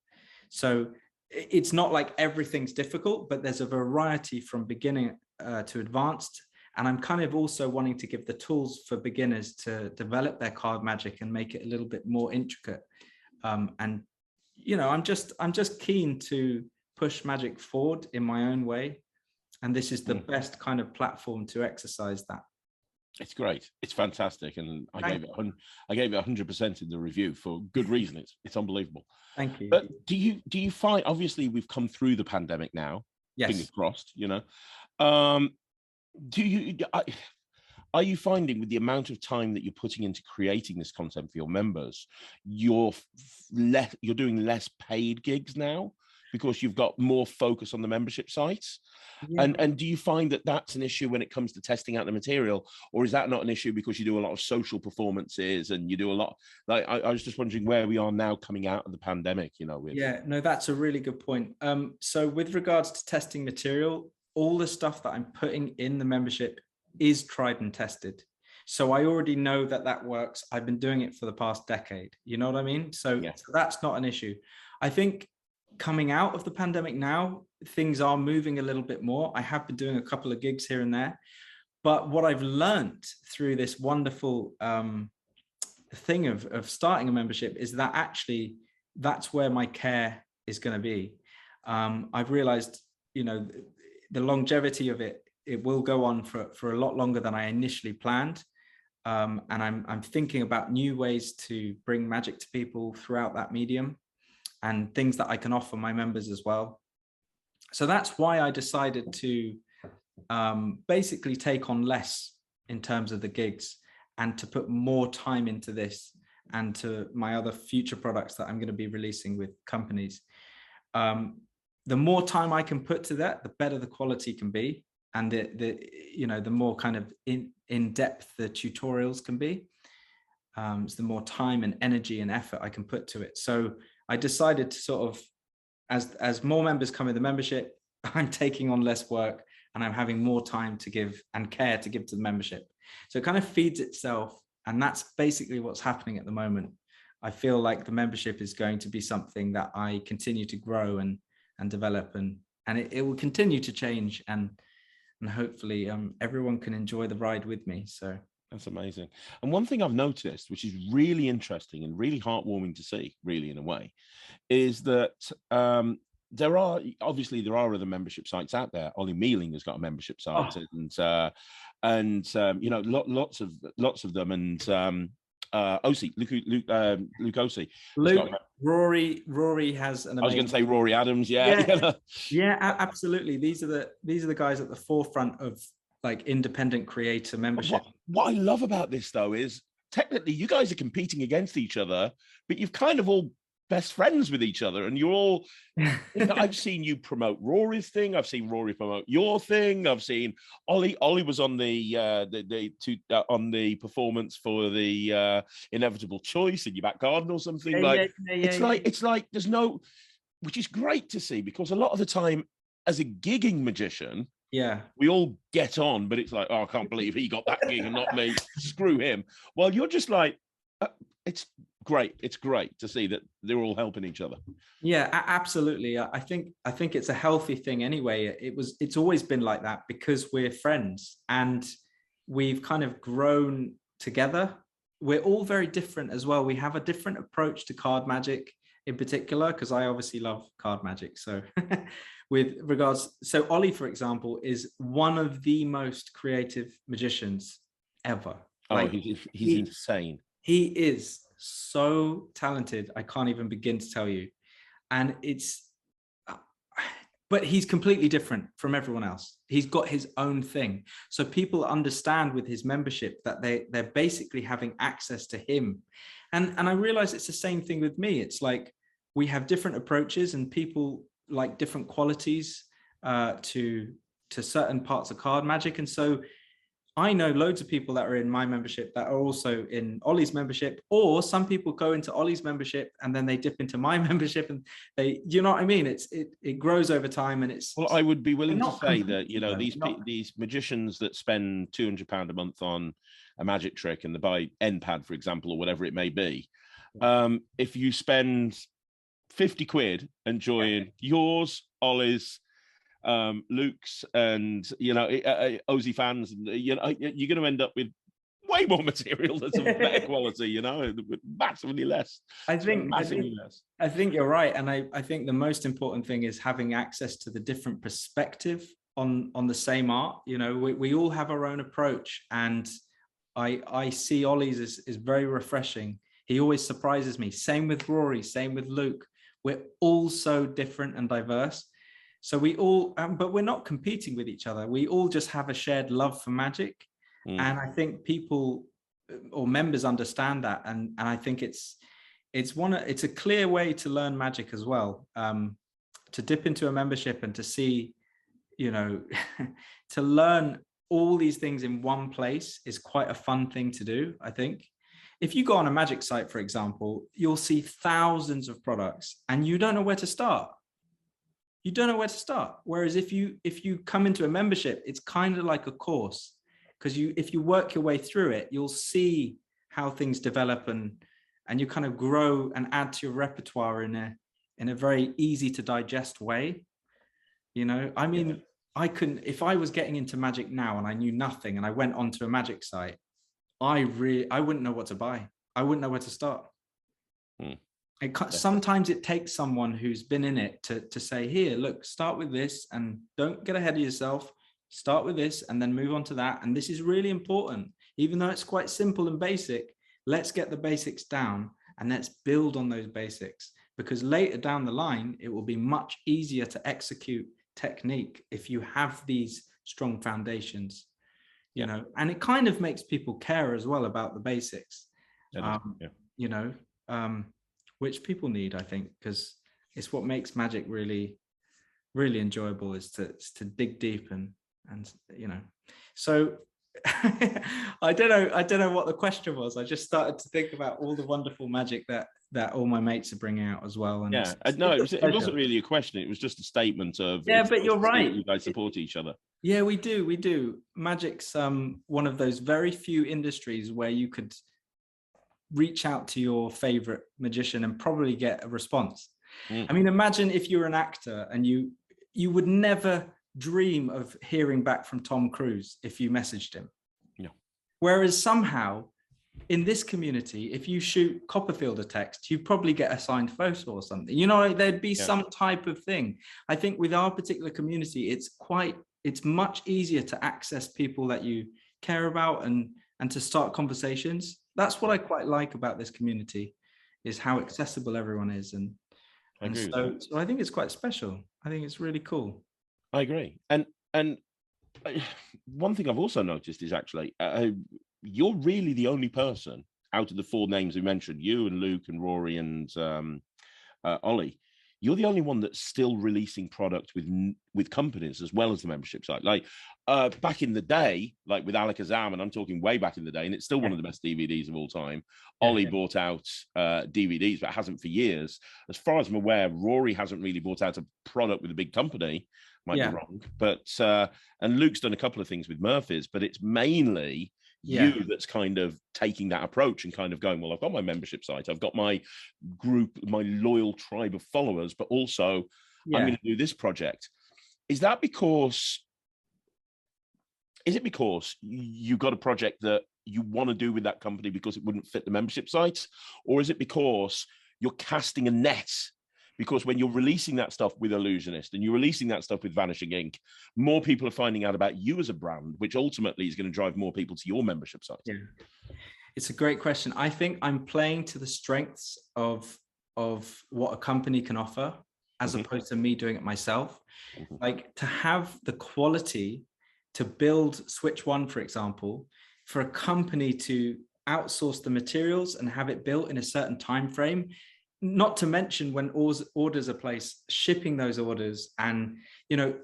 So it's not like everything's difficult, but there's a variety from beginning to advanced. And I'm kind of also wanting to give the tools for beginners to develop their card magic and make it a little bit more intricate. I'm just keen to push magic forward in my own way. And this is the best kind of platform to exercise that. It's great. It's fantastic. And I gave it 100% in the review for good reason. It's unbelievable. Thank you. But do you find, obviously we've come through the pandemic now, yes, fingers crossed, are you finding with the amount of time that you're putting into creating this content for your members, you're doing less paid gigs now because you've got more focus on the membership sites? Yeah. And do you find that that's an issue when it comes to testing out the material, or is that not an issue because you do a lot of social performances and you do a lot, like I was just wondering where we are now coming out of the pandemic, Yeah, no, that's a really good point. So with regards to testing material, all the stuff that I'm putting in the membership is tried and tested. So I already know that works. I've been doing it for the past decade. You know what I mean? So, yeah. So that's not an issue. I think coming out of the pandemic now, things are moving a little bit more. I have been doing a couple of gigs here and there. But what I've learned through this wonderful thing of starting a membership is that actually that's where my care is going to be. I've realized, the longevity of it will go on for a lot longer than I initially planned. And I'm thinking about new ways to bring magic to people throughout that medium and things that I can offer my members as well. So that's why I decided to basically take on less in terms of the gigs and to put more time into this and to my other future products that I'm going to be releasing with companies. The more time I can put to that, the better the quality can be, and the more kind of in depth the tutorials can be. So the more time and energy and effort I can put to it. So I decided to sort of, as more members come in the membership, I'm taking on less work and I'm having more time to give and care to give to the membership. So it kind of feeds itself, and that's basically what's happening at the moment. I feel like the membership is going to be something that I continue to grow and develop, and it will continue to change, and hopefully everyone can enjoy the ride with me. So that's amazing. And one thing I've noticed, which is really interesting and really heartwarming to see, really, in a way, is that there are other membership sites out there. Ollie Mealing has got a membership site, and lots of them, and Luke Osei. Rory has an amazing... I was going to say Rory Adams. Yeah, absolutely. These are the guys at the forefront of like independent creator membership. What I love about this though is technically you guys are competing against each other, but you've kind of all best friends with each other, and you're all I've seen you promote Rory's thing, I've seen Rory promote your thing, I've seen Ollie was on on the performance for the Inevitable Choice in your back garden or something. It's like there's no, which is great to see, because a lot of the time as a gigging magician, we all get on, but it's like, oh, I can't believe he got that gig and not me, screw him. Well, you're just like, it's great to see that they're all helping each other. Yeah, absolutely. I think it's a healthy thing anyway. It's always been like that because we're friends and we've kind of grown together. We're all very different as well. We have a different approach to card magic in particular, because I obviously love card magic. So so Ollie, for example, is one of the most creative magicians ever. He's insane. He is so talented. I can't even begin to tell you. And but he's completely different from everyone else. He's got his own thing. So people understand with his membership that they're basically having access to him. And I realize it's the same thing with me. It's like we have different approaches, and people like different qualities to certain parts of card magic. And so I know loads of people that are in my membership that are also in Ollie's membership, or some people go into Ollie's membership and then they dip into my membership, and you know what I mean? It grows over time, and it's... Well, I would be willing to say that, these magicians that spend £200 a month on a magic trick and they buy NPAD, for example, or whatever it may be, if you spend 50 quid enjoying yours, Ollie's, Luke's, and Ozzy fans, and you're going to end up with way more material that's of better quality, massively less. I think you're right, and I think the most important thing is having access to the different perspective on the same art. We all have our own approach, and I see Ollie's is very refreshing. He always surprises me. Same with Rory, same with Luke. We're all so different and diverse. So we all, but we're not competing with each other. We all just have a shared love for magic. And I think people or members understand that. And I think it's a clear way to learn magic as well. To dip into a membership and to see, to learn all these things in one place is quite a fun thing to do, I think. If you go on a magic site, for example, you'll see thousands of products and you don't know where to start. You don't know where to start. Whereas if you come into a membership, it's kind of like a course, because if you work your way through it, you'll see how things develop, and you kind of grow and add to your repertoire in a very easy to digest way. I mean, I couldn't, if I was getting into magic now and I knew nothing and I went onto a magic site, I wouldn't know what to buy. I wouldn't know where to start. Sometimes it takes someone who's been in it to say, here, look, start with this and don't get ahead of yourself. Start with this and then move on to that. And this is really important. Even though it's quite simple and basic, let's get the basics down and let's build on those basics, because later down the line, it will be much easier to execute technique if you have these strong foundations, and it kind of makes people care as well about the basics. you know, which people need, I think, because it's what makes magic really, really enjoyable, is to dig deep and you know. So I don't know what the question was. I just started to think about all the wonderful magic that all my mates are bringing out as well. And yeah, no, it wasn't really a question. It was just a statement of, yeah, but you're right. You guys support each other. Yeah, we do. Magic's one of those very few industries where you could reach out to your favorite magician and probably get a response. I mean, imagine if you're an actor and you would never dream of hearing back from Tom Cruise if you messaged him. No. Whereas somehow in this community, if you shoot Copperfield a text, you probably get a signed photo or something. You know, there'd be some type of thing. I think with our particular community, it's much easier to access people that you care about and to start conversations. That's what I quite like about this community, is how accessible everyone is. And so I think it's quite special. I think it's really cool. I agree. And one thing I've also noticed is actually you're really the only person out of the four names we mentioned, you and Luke and Rory and Ollie, you're the only one that's still releasing product with companies as well as the membership site. Like back in the day, like with Alakazam, and I'm talking way back in the day, and it's still one of the best DVDs of all time. Ollie bought out DVDs, but hasn't for years. As far as I'm aware, Rory hasn't really bought out a product with a big company. Might be wrong, but and Luke's done a couple of things with Murphy's, but it's mainly you that's kind of taking that approach and kind of going, well, I've got my membership site, I've got my group, my loyal tribe of followers, but also I'm going to do this project. Is it because you got a project that you want to do with that company because it wouldn't fit the membership site? Or is it because you're casting a net? Because when you're releasing that stuff with Illusionist and you're releasing that stuff with Vanishing Inc., more people are finding out about you as a brand, which ultimately is going to drive more people to your membership site. Yeah, it's a great question. I think I'm playing to the strengths of what a company can offer, as opposed to me doing it myself. Like, to have the quality to build Switch One, for example, for a company to outsource the materials and have it built in a certain time frame. Not to mention when orders are placed, shipping those orders. And, you know,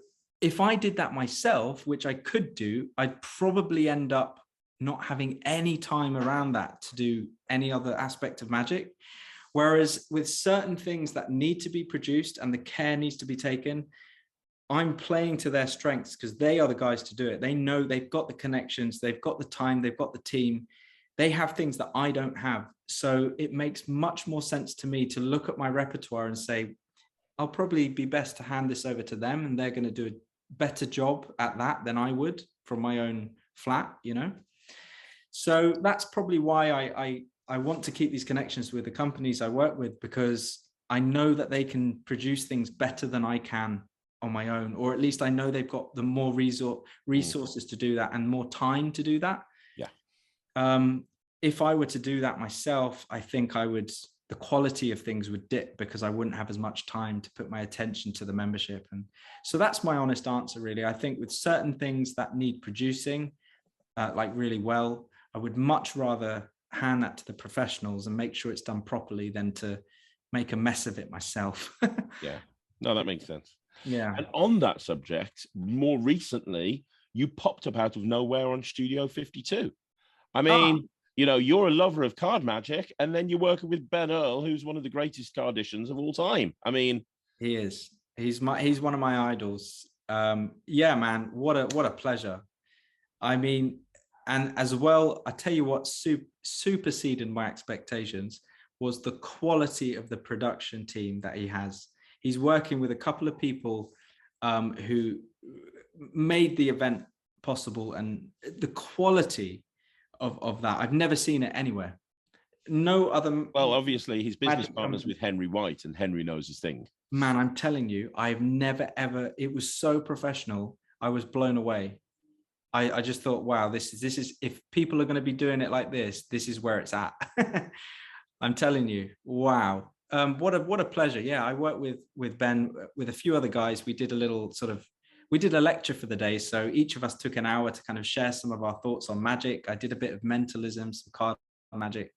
if I did that myself, which I could do, I'd probably end up not having any time around that to do any other aspect of magic. Whereas with certain things that need to be produced and the care needs to be taken, I'm playing to their strengths because they are the guys to do it. They know, they've got the connections, they've got the time, they've got the team. They have things that I don't have. So it makes much more sense to me to look at my repertoire and say, I'll probably be best to hand this over to them, and they're going to do a better job at that than I would from my own flat, you know? So that's probably why I want to keep these connections with the companies I work with, because I know that they can produce things better than I can on my own, or at least I know they've got the more resources to do that and more time to do that. If I were to do that myself, I think the quality of things would dip because I wouldn't have as much time to put my attention to the membership. And so that's my honest answer, really. I think with certain things that need producing, like really well, I would much rather hand that to the professionals and make sure it's done properly than to make a mess of it myself. Yeah, no, that makes sense. Yeah. And on that subject, more recently, you popped up out of nowhere on Studio 52. I mean, you know, you're a lover of card magic, and then you're working with Ben Earl, who's one of the greatest cardicians of all time. I mean, he is. He's one of my idols. Yeah, man, what a pleasure. I mean, and as well, I tell you what, superseded my expectations was the quality of the production team that he has. He's working with a couple of people who made the event possible, and the quality of that, I've never seen it anywhere. No other. Well, obviously, his business partners with Henry White, and Henry knows his thing. Man, I'm telling you, I've never ever. It was so professional. I was blown away. I just thought, wow, this is if people are going to be doing it like this is where it's at. I'm telling you, wow. What a pleasure. Yeah, I worked with Ben, with a few other guys. We did a lecture for the day. So each of us took an hour to kind of share some of our thoughts on magic. I did a bit of mentalism, some card magic.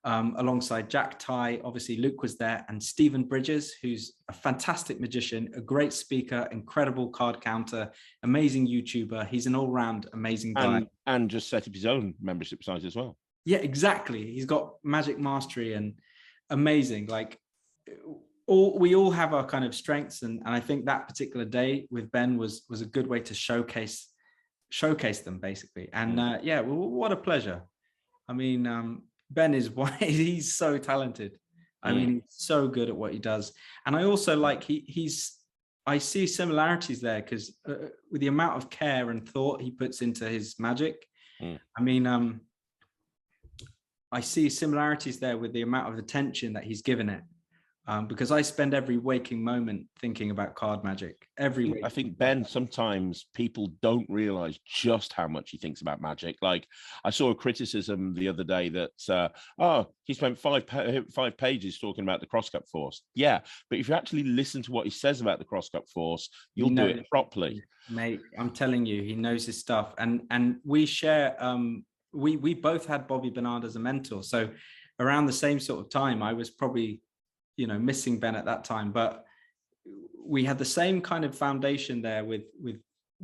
alongside Jack Ty. Obviously, Luke was there, and Stephen Bridges, who's a fantastic magician, a great speaker, incredible card counter, amazing YouTuber. He's an all-round amazing guy. And just set up his own membership site as well. Yeah, exactly. He's got Magic Mastery and amazing. Like, we all have our kind of strengths, and I think that particular day with Ben was a good way to showcase them, basically. And yeah, well, what a pleasure. I mean, Ben is he's so talented. I mean, he's so good at what he does. And I also like I see similarities there, because with the amount of care and thought he puts into his magic, I mean, I see similarities there with the amount of attention that he's given it. Because I spend every waking moment thinking about card magic. I think, Ben, sometimes people don't realize just how much he thinks about magic. Like, I saw a criticism the other day that, he spent five pages talking about the cross-cut force. Yeah, but if you actually listen to what he says about the cross-cut force, you'll do it properly. Mate, I'm telling you, he knows his stuff. And we share, we both had Bobby Bernard as a mentor. So around the same sort of time, I was probably, missing Ben at that time, but we had the same kind of foundation there with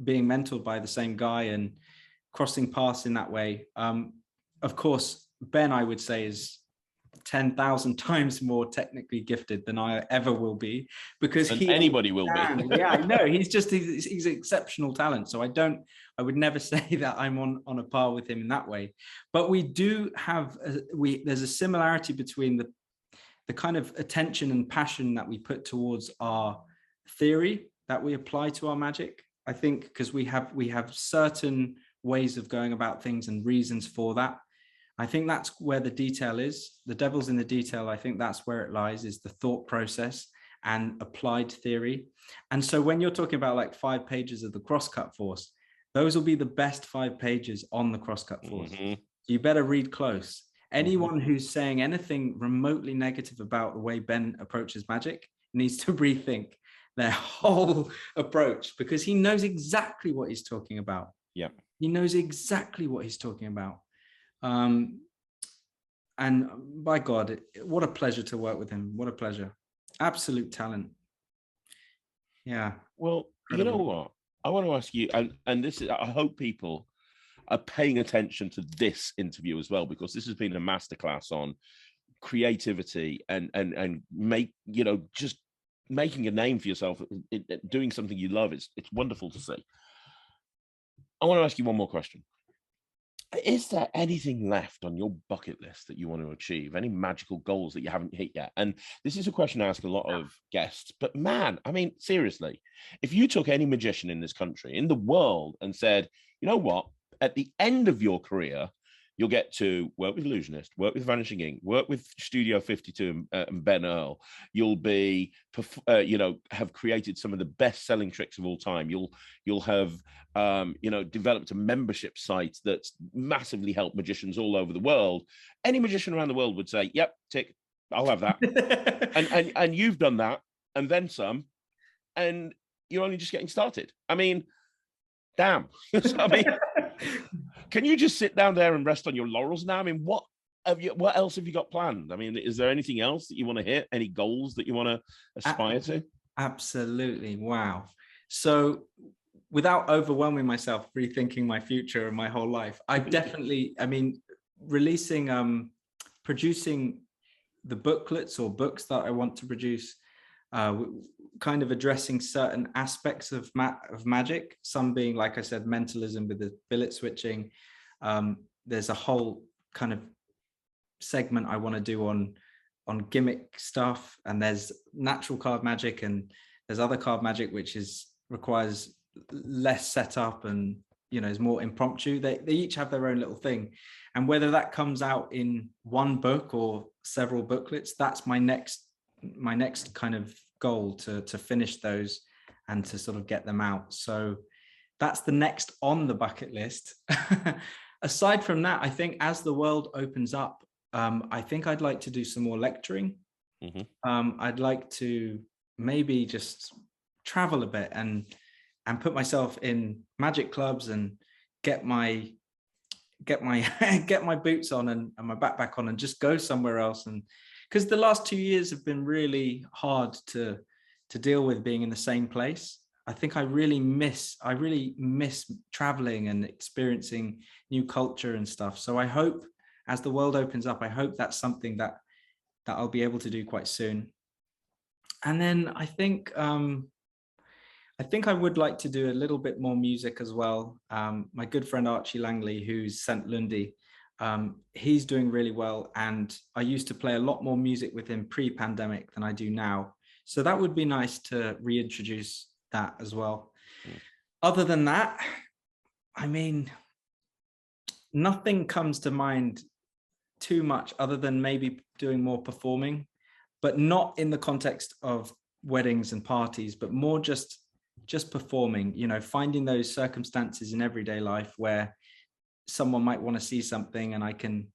being mentored by the same guy and crossing paths in that way. Of course, Ben, I would say, is 10,000 times more technically gifted than I ever will be, because anybody will be. Yeah, I know. He's exceptional talent. So I would never say that I'm on a par with him in that way. But we do have, there's a similarity between the kind of attention and passion that we put towards our theory that we apply to our magic. I think because we have certain ways of going about things and reasons for that. I think that's where the detail is. The devil's in the detail. I think that's where it lies, is the thought process and applied theory. And so when you're talking about like 5 pages of the crosscut force, those will be the best 5 pages on the crosscut force. You better read close. Anyone who's saying anything remotely negative about the way Ben approaches magic needs to rethink their whole approach, because he knows exactly what he's talking about. Yeah, he knows exactly what he's talking about. And by God, what a pleasure to work with him. What a pleasure. Absolute talent. Yeah. Well, incredible. You know what? I want to ask you, and this is, I hope people are paying attention to this interview as well, because this has been a masterclass on creativity and just making a name for yourself, doing something you love. It's wonderful to see. I want to ask you one more question. Is there anything left on your bucket list that you want to achieve? Any magical goals that you haven't hit yet? And this is a question I ask a lot of guests, but man, I mean, seriously, if you took any magician in this country, in the world, and said, you know what, at the end of your career, you'll get to work with Illusionist, work with Vanishing Ink, work with Studio 52 and Ben Earl. You'll be, have created some of the best-selling tricks of all time. You'll have, developed a membership site that's massively helped magicians all over the world. Any magician around the world would say, "Yep, tick, I'll have that." and you've done that, and then some, and you're only just getting started. I mean, damn. I mean, can you just sit down there and rest on your laurels now? I mean, what else have you got planned? I mean, is there anything else that you want to hit? Any goals that you want to aspire to? Absolutely. Wow. So without overwhelming myself, rethinking my future and my whole life, producing the booklets or books that I want to produce, kind of addressing certain aspects of magic, some being, like I said, mentalism with the billet switching. There's a whole kind of segment I want to do on gimmick stuff, and there's natural card magic, and there's other card magic which requires less setup and is more impromptu. They each have their own little thing, and whether that comes out in one book or several booklets, that's my next kind of goal, to finish those and to sort of get them out. So that's the next on the bucket list. Aside from that, I think as the world opens up, I think I'd like to do some more lecturing. I'd like to maybe just travel a bit and put myself in magic clubs and get my get my get my boots on and my backpack on and just go somewhere else. And because the last 2 years have been really hard to deal with being in the same place. I think I really miss traveling and experiencing new culture and stuff. So I hope as the world opens up, I hope that's something that I'll be able to do quite soon. And then I think I would like to do a little bit more music as well. My good friend Archie Langley, who's St. Lundy, he's doing really well. And I used to play a lot more music with him pre-pandemic than I do now. So that would be nice to reintroduce that as well. Other than that, I mean, nothing comes to mind too much other than maybe doing more performing, but not in the context of weddings and parties, but more just performing, you know, finding those circumstances in everyday life where someone might want to see something and I can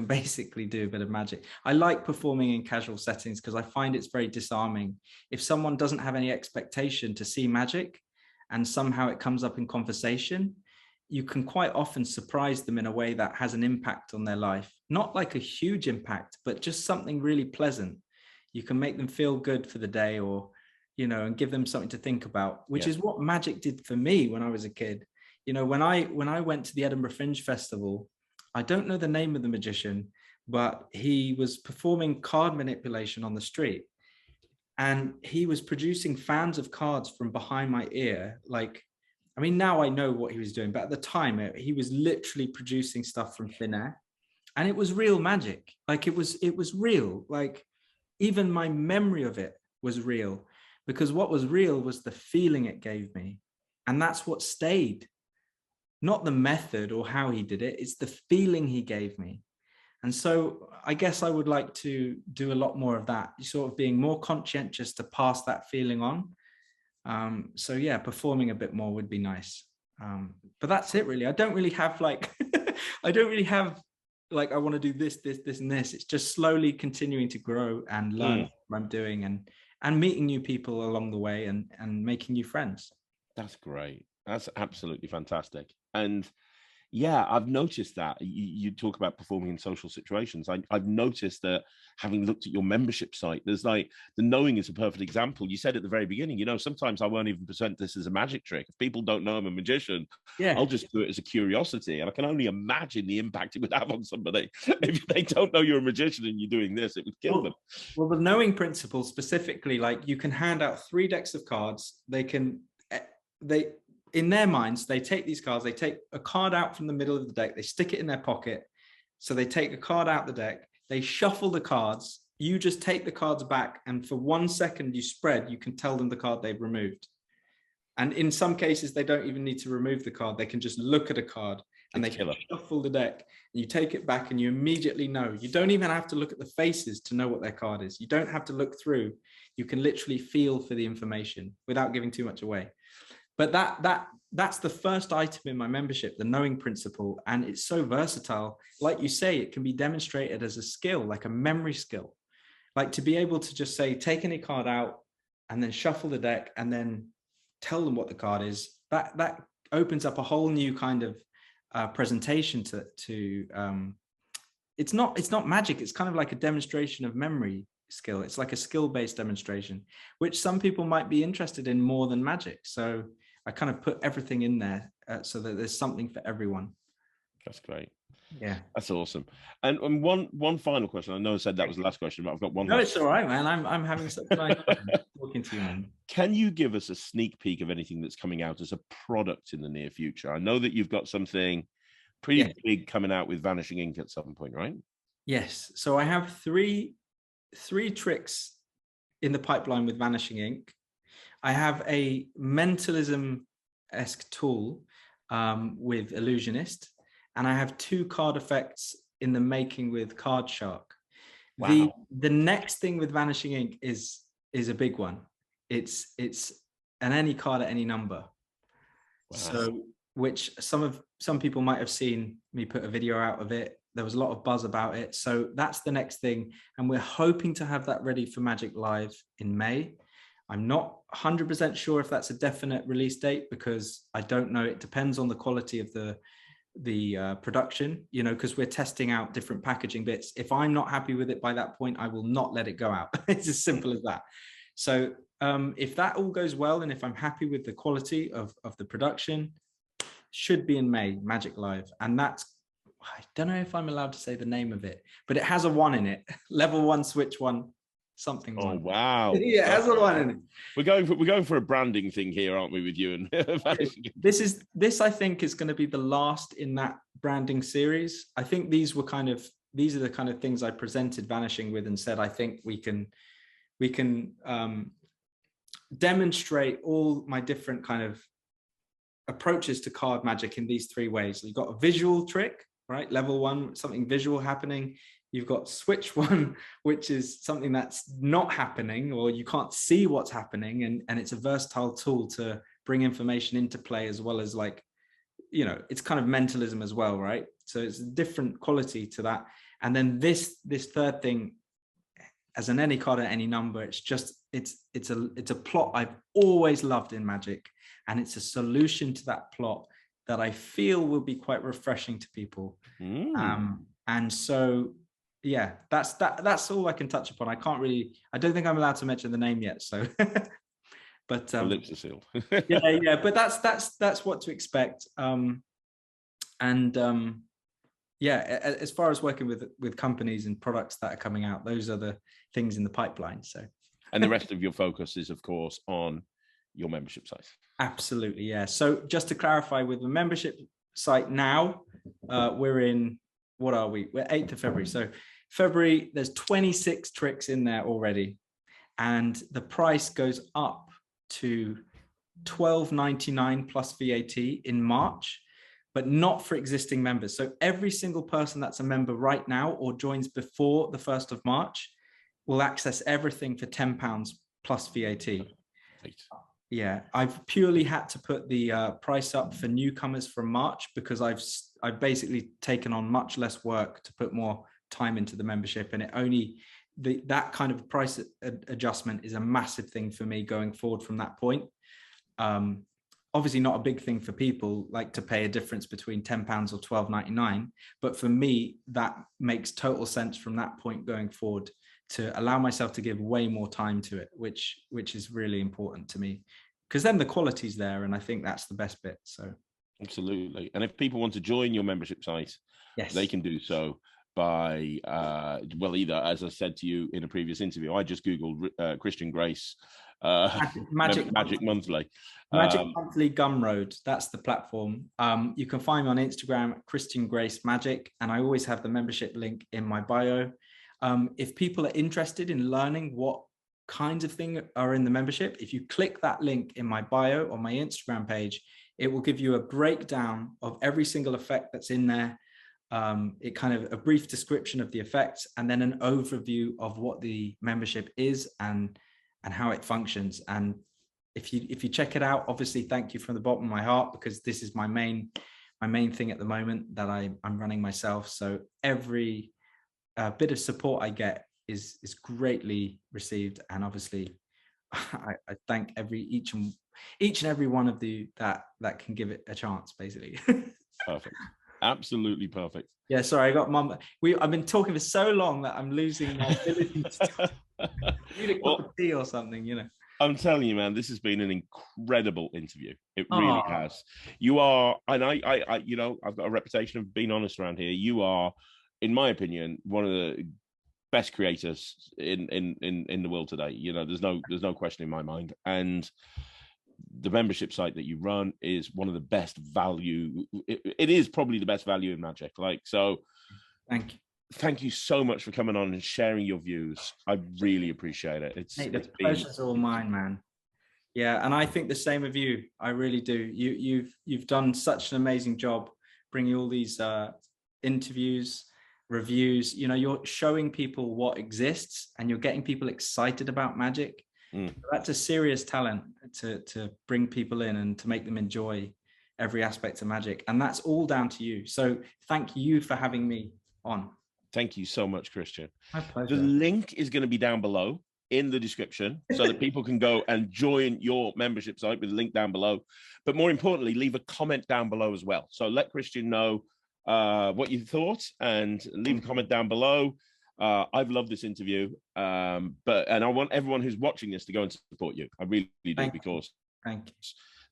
basically do a bit of magic. I like performing in casual settings because I find it's very disarming. If someone doesn't have any expectation to see magic and somehow it comes up in conversation, you can quite often surprise them in a way that has an impact on their life. Not like a huge impact, but just something really pleasant. You can make them feel good for the day, or, you know, and give them something to think about, which is what magic did for me when I was a kid. You know, when I went to the Edinburgh Fringe Festival, I don't know the name of the magician, but he was performing card manipulation on the street. And he was producing fans of cards from behind my ear. Like, I mean, now I know what he was doing, but at the time, he was literally producing stuff from thin air. And it was real magic. Like, it was real. Like, even my memory of it was real, because what was real was the feeling it gave me. And that's what stayed. Not the method or how he did it, it's the feeling he gave me. And so I guess I would like to do a lot more of that, sort of being more conscientious to pass that feeling on. So yeah, performing a bit more would be nice. But that's it really. I don't really have like, I want to do this, and this. It's just slowly continuing to grow and learn what I'm doing and meeting new people along the way and making new friends. That's great. That's absolutely fantastic. And yeah, I've noticed that you talk about performing in social situations. I've noticed that, having looked at your membership site, there's like, the knowing is a perfect example. You said at the very beginning, you know, sometimes I won't even present this as a magic trick. If people don't know I'm a magician, I'll just do it as a curiosity. And I can only imagine the impact it would have on somebody. If they don't know you're a magician and you're doing this, it would kill them. Well, the knowing principle specifically, like, you can hand out 3 decks of cards. In their minds, they take these cards, they take a card out from the middle of the deck, they stick it in their pocket. So they take a card out the deck, they shuffle the cards, you just take the cards back, and for 1 second you spread, you can tell them the card they've removed. And in some cases, they don't even need to remove the card, they can just look at a card and they can shuffle the deck, and you take it back and you immediately know. You don't even have to look at the faces to know what their card is. You don't have to look through. You can literally feel for the information without giving too much away. But that's the first item in my membership, the knowing principle. And it's so versatile. Like you say, it can be demonstrated as a skill, like a memory skill. Like, to be able to just say, take any card out and then shuffle the deck and then tell them what the card is. That opens up a whole new kind of presentation to it's not magic. It's kind of like a demonstration of memory skill. It's like a skill-based demonstration, which some people might be interested in more than magic. So I kind of put everything in there so that there's something for everyone. That's great. Yeah, that's awesome. And one final question. I know I said that was the last question, but I've got one. No, it's all right, man. I'm having such a nice time talking to you, man. Can you give us a sneak peek of anything that's coming out as a product in the near future? I know that you've got something pretty big coming out with Vanishing Ink at some point, right? Yes. So I have three tricks in the pipeline with Vanishing Ink. I have a mentalism-esque tool with Illusionist, and I have 2 card effects in the making with Card Shark. Wow. The next thing with Vanishing Ink is a big one. It's an any card at any number. Wow. So, which some people might have seen me put a video out of it. There was a lot of buzz about it. So that's the next thing. And we're hoping to have that ready for Magic Live in May. I'm not 100% sure if that's a definite release date, because I don't know. It depends on the quality of the production, you know, because we're testing out different packaging bits. If I'm not happy with it by that point, I will not let it go out. It's as simple as that. So if that all goes well, and if I'm happy with the quality of the production, should be in May, Magic Live. And that's, I don't know if I'm allowed to say the name of it, but it has a 1 in it. Level 1, Switch 1, something. Oh, 1. wow. Yeah, it has a 1 in it. We're going for a branding thing here, aren't we, with you and This I think is going to be the last in that branding series. I think these are the kind of things I presented Vanishing with and said, I think we can demonstrate all my different kind of approaches to card magic in these 3 ways. So you've got a visual trick, right? Level 1, something visual happening. You've got Switch 1, which is something that's not happening, or you can't see what's happening, and it's a versatile tool to bring information into play, as well as, like, you know, it's kind of mentalism as well, right? So it's a different quality to that. And then this third thing, as an any card at any number, it's a plot I've always loved in Magic, and it's a solution to that plot that I feel will be quite refreshing to people. And so, yeah, that's all I can touch upon. I don't think I'm allowed to mention the name yet. So, but the lips are sealed. yeah. But that's what to expect. Yeah, as far as working with companies and products that are coming out, those are the things in the pipeline. So, and the rest of your focus is, of course, on your membership site. Absolutely, yeah. So just to clarify, with the membership site now, we're in, what are we? We're 8th of February. So February, there's 26 tricks in there already. And the price goes up to $12.99 plus VAT in March, but not for existing members. So every single person that's a member right now or joins before the 1st of March will access everything for £10 plus VAT. Right. Yeah, I've purely had to put the price up for newcomers from March, because I've basically taken on much less work to put more time into the membership, and that kind of price adjustment is a massive thing for me going forward from that point. Obviously not a big thing for people, like to pay a difference between £10 or $12.99, but for me that makes total sense from that point going forward, to allow myself to give way more time to it, which is really important to me, because then the quality's there, and I think that's the best bit. So absolutely. And if people want to join your membership site, yes, they can do so by either, as I said to you in a previous interview, I just googled Christian Grace Magic Monthly. Magic Monthly Gumroad, that's the platform. You can find me on Instagram at Christian Grace Magic, and I always have the membership link in my bio. If people are interested in learning what kinds of things are in the membership, if you click that link in my bio on my Instagram page, it will give you a breakdown of every single effect that's in there. It kind of a brief description of the effects, and then an overview of what the membership is and how it functions. And if you check it out, obviously thank you from the bottom of my heart, because this is my main thing at the moment that I'm running myself. So every bit of support I get is greatly received, and obviously I thank each and every one of you that can give it a chance, basically. Perfect. Absolutely perfect. Yeah, sorry, I got mum. I've been talking for so long that I'm losing my ability to need a cup of tea or something, you know. I'm telling you, man, this has been an incredible interview. It really has. You are, and I, you know, I've got a reputation of being honest around here. You are, in my opinion, one of the best creators in the world today. You know, there's no question in my mind. And the membership site that you run is one of the best value. It is probably the best value in Magic. Like, so thank you so much for coming on and sharing your views. I really appreciate it. The pleasure's all mine, man. Yeah, and I think the same of you. I really do. You've done such an amazing job bringing all these interviews, reviews. You know, you're showing people what exists, and you're getting people excited about Magic. That's a serious talent to bring people in and to make them enjoy every aspect of Magic, and that's all down to you. So thank you for having me on. Thank you so much, Christian. My pleasure. The link is going to be down below in the description so that people can go and join your membership site with the link down below. But more importantly, leave a comment down below as well. So let Christian know what you thought and leave a comment down below. I've loved this interview, and I want everyone who's watching this to go and support you. I really do, because thank you.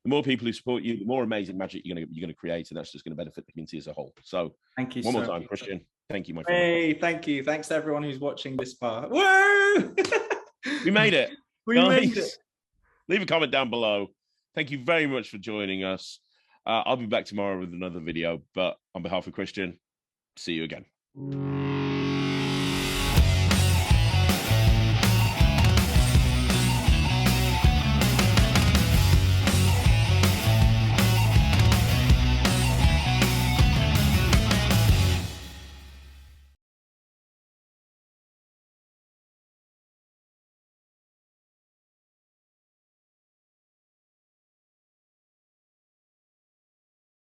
The more people who support you, the more amazing magic you're gonna create, and that's just going to benefit the community as a whole. So thank you one more time, Christian. Thank you, my friend. Hey, thank you. Thanks to everyone who's watching this part. Woo! We made it. We made it. Leave a comment down below. Thank you very much for joining us. I'll be back tomorrow with another video, but on behalf of Christian, see you again.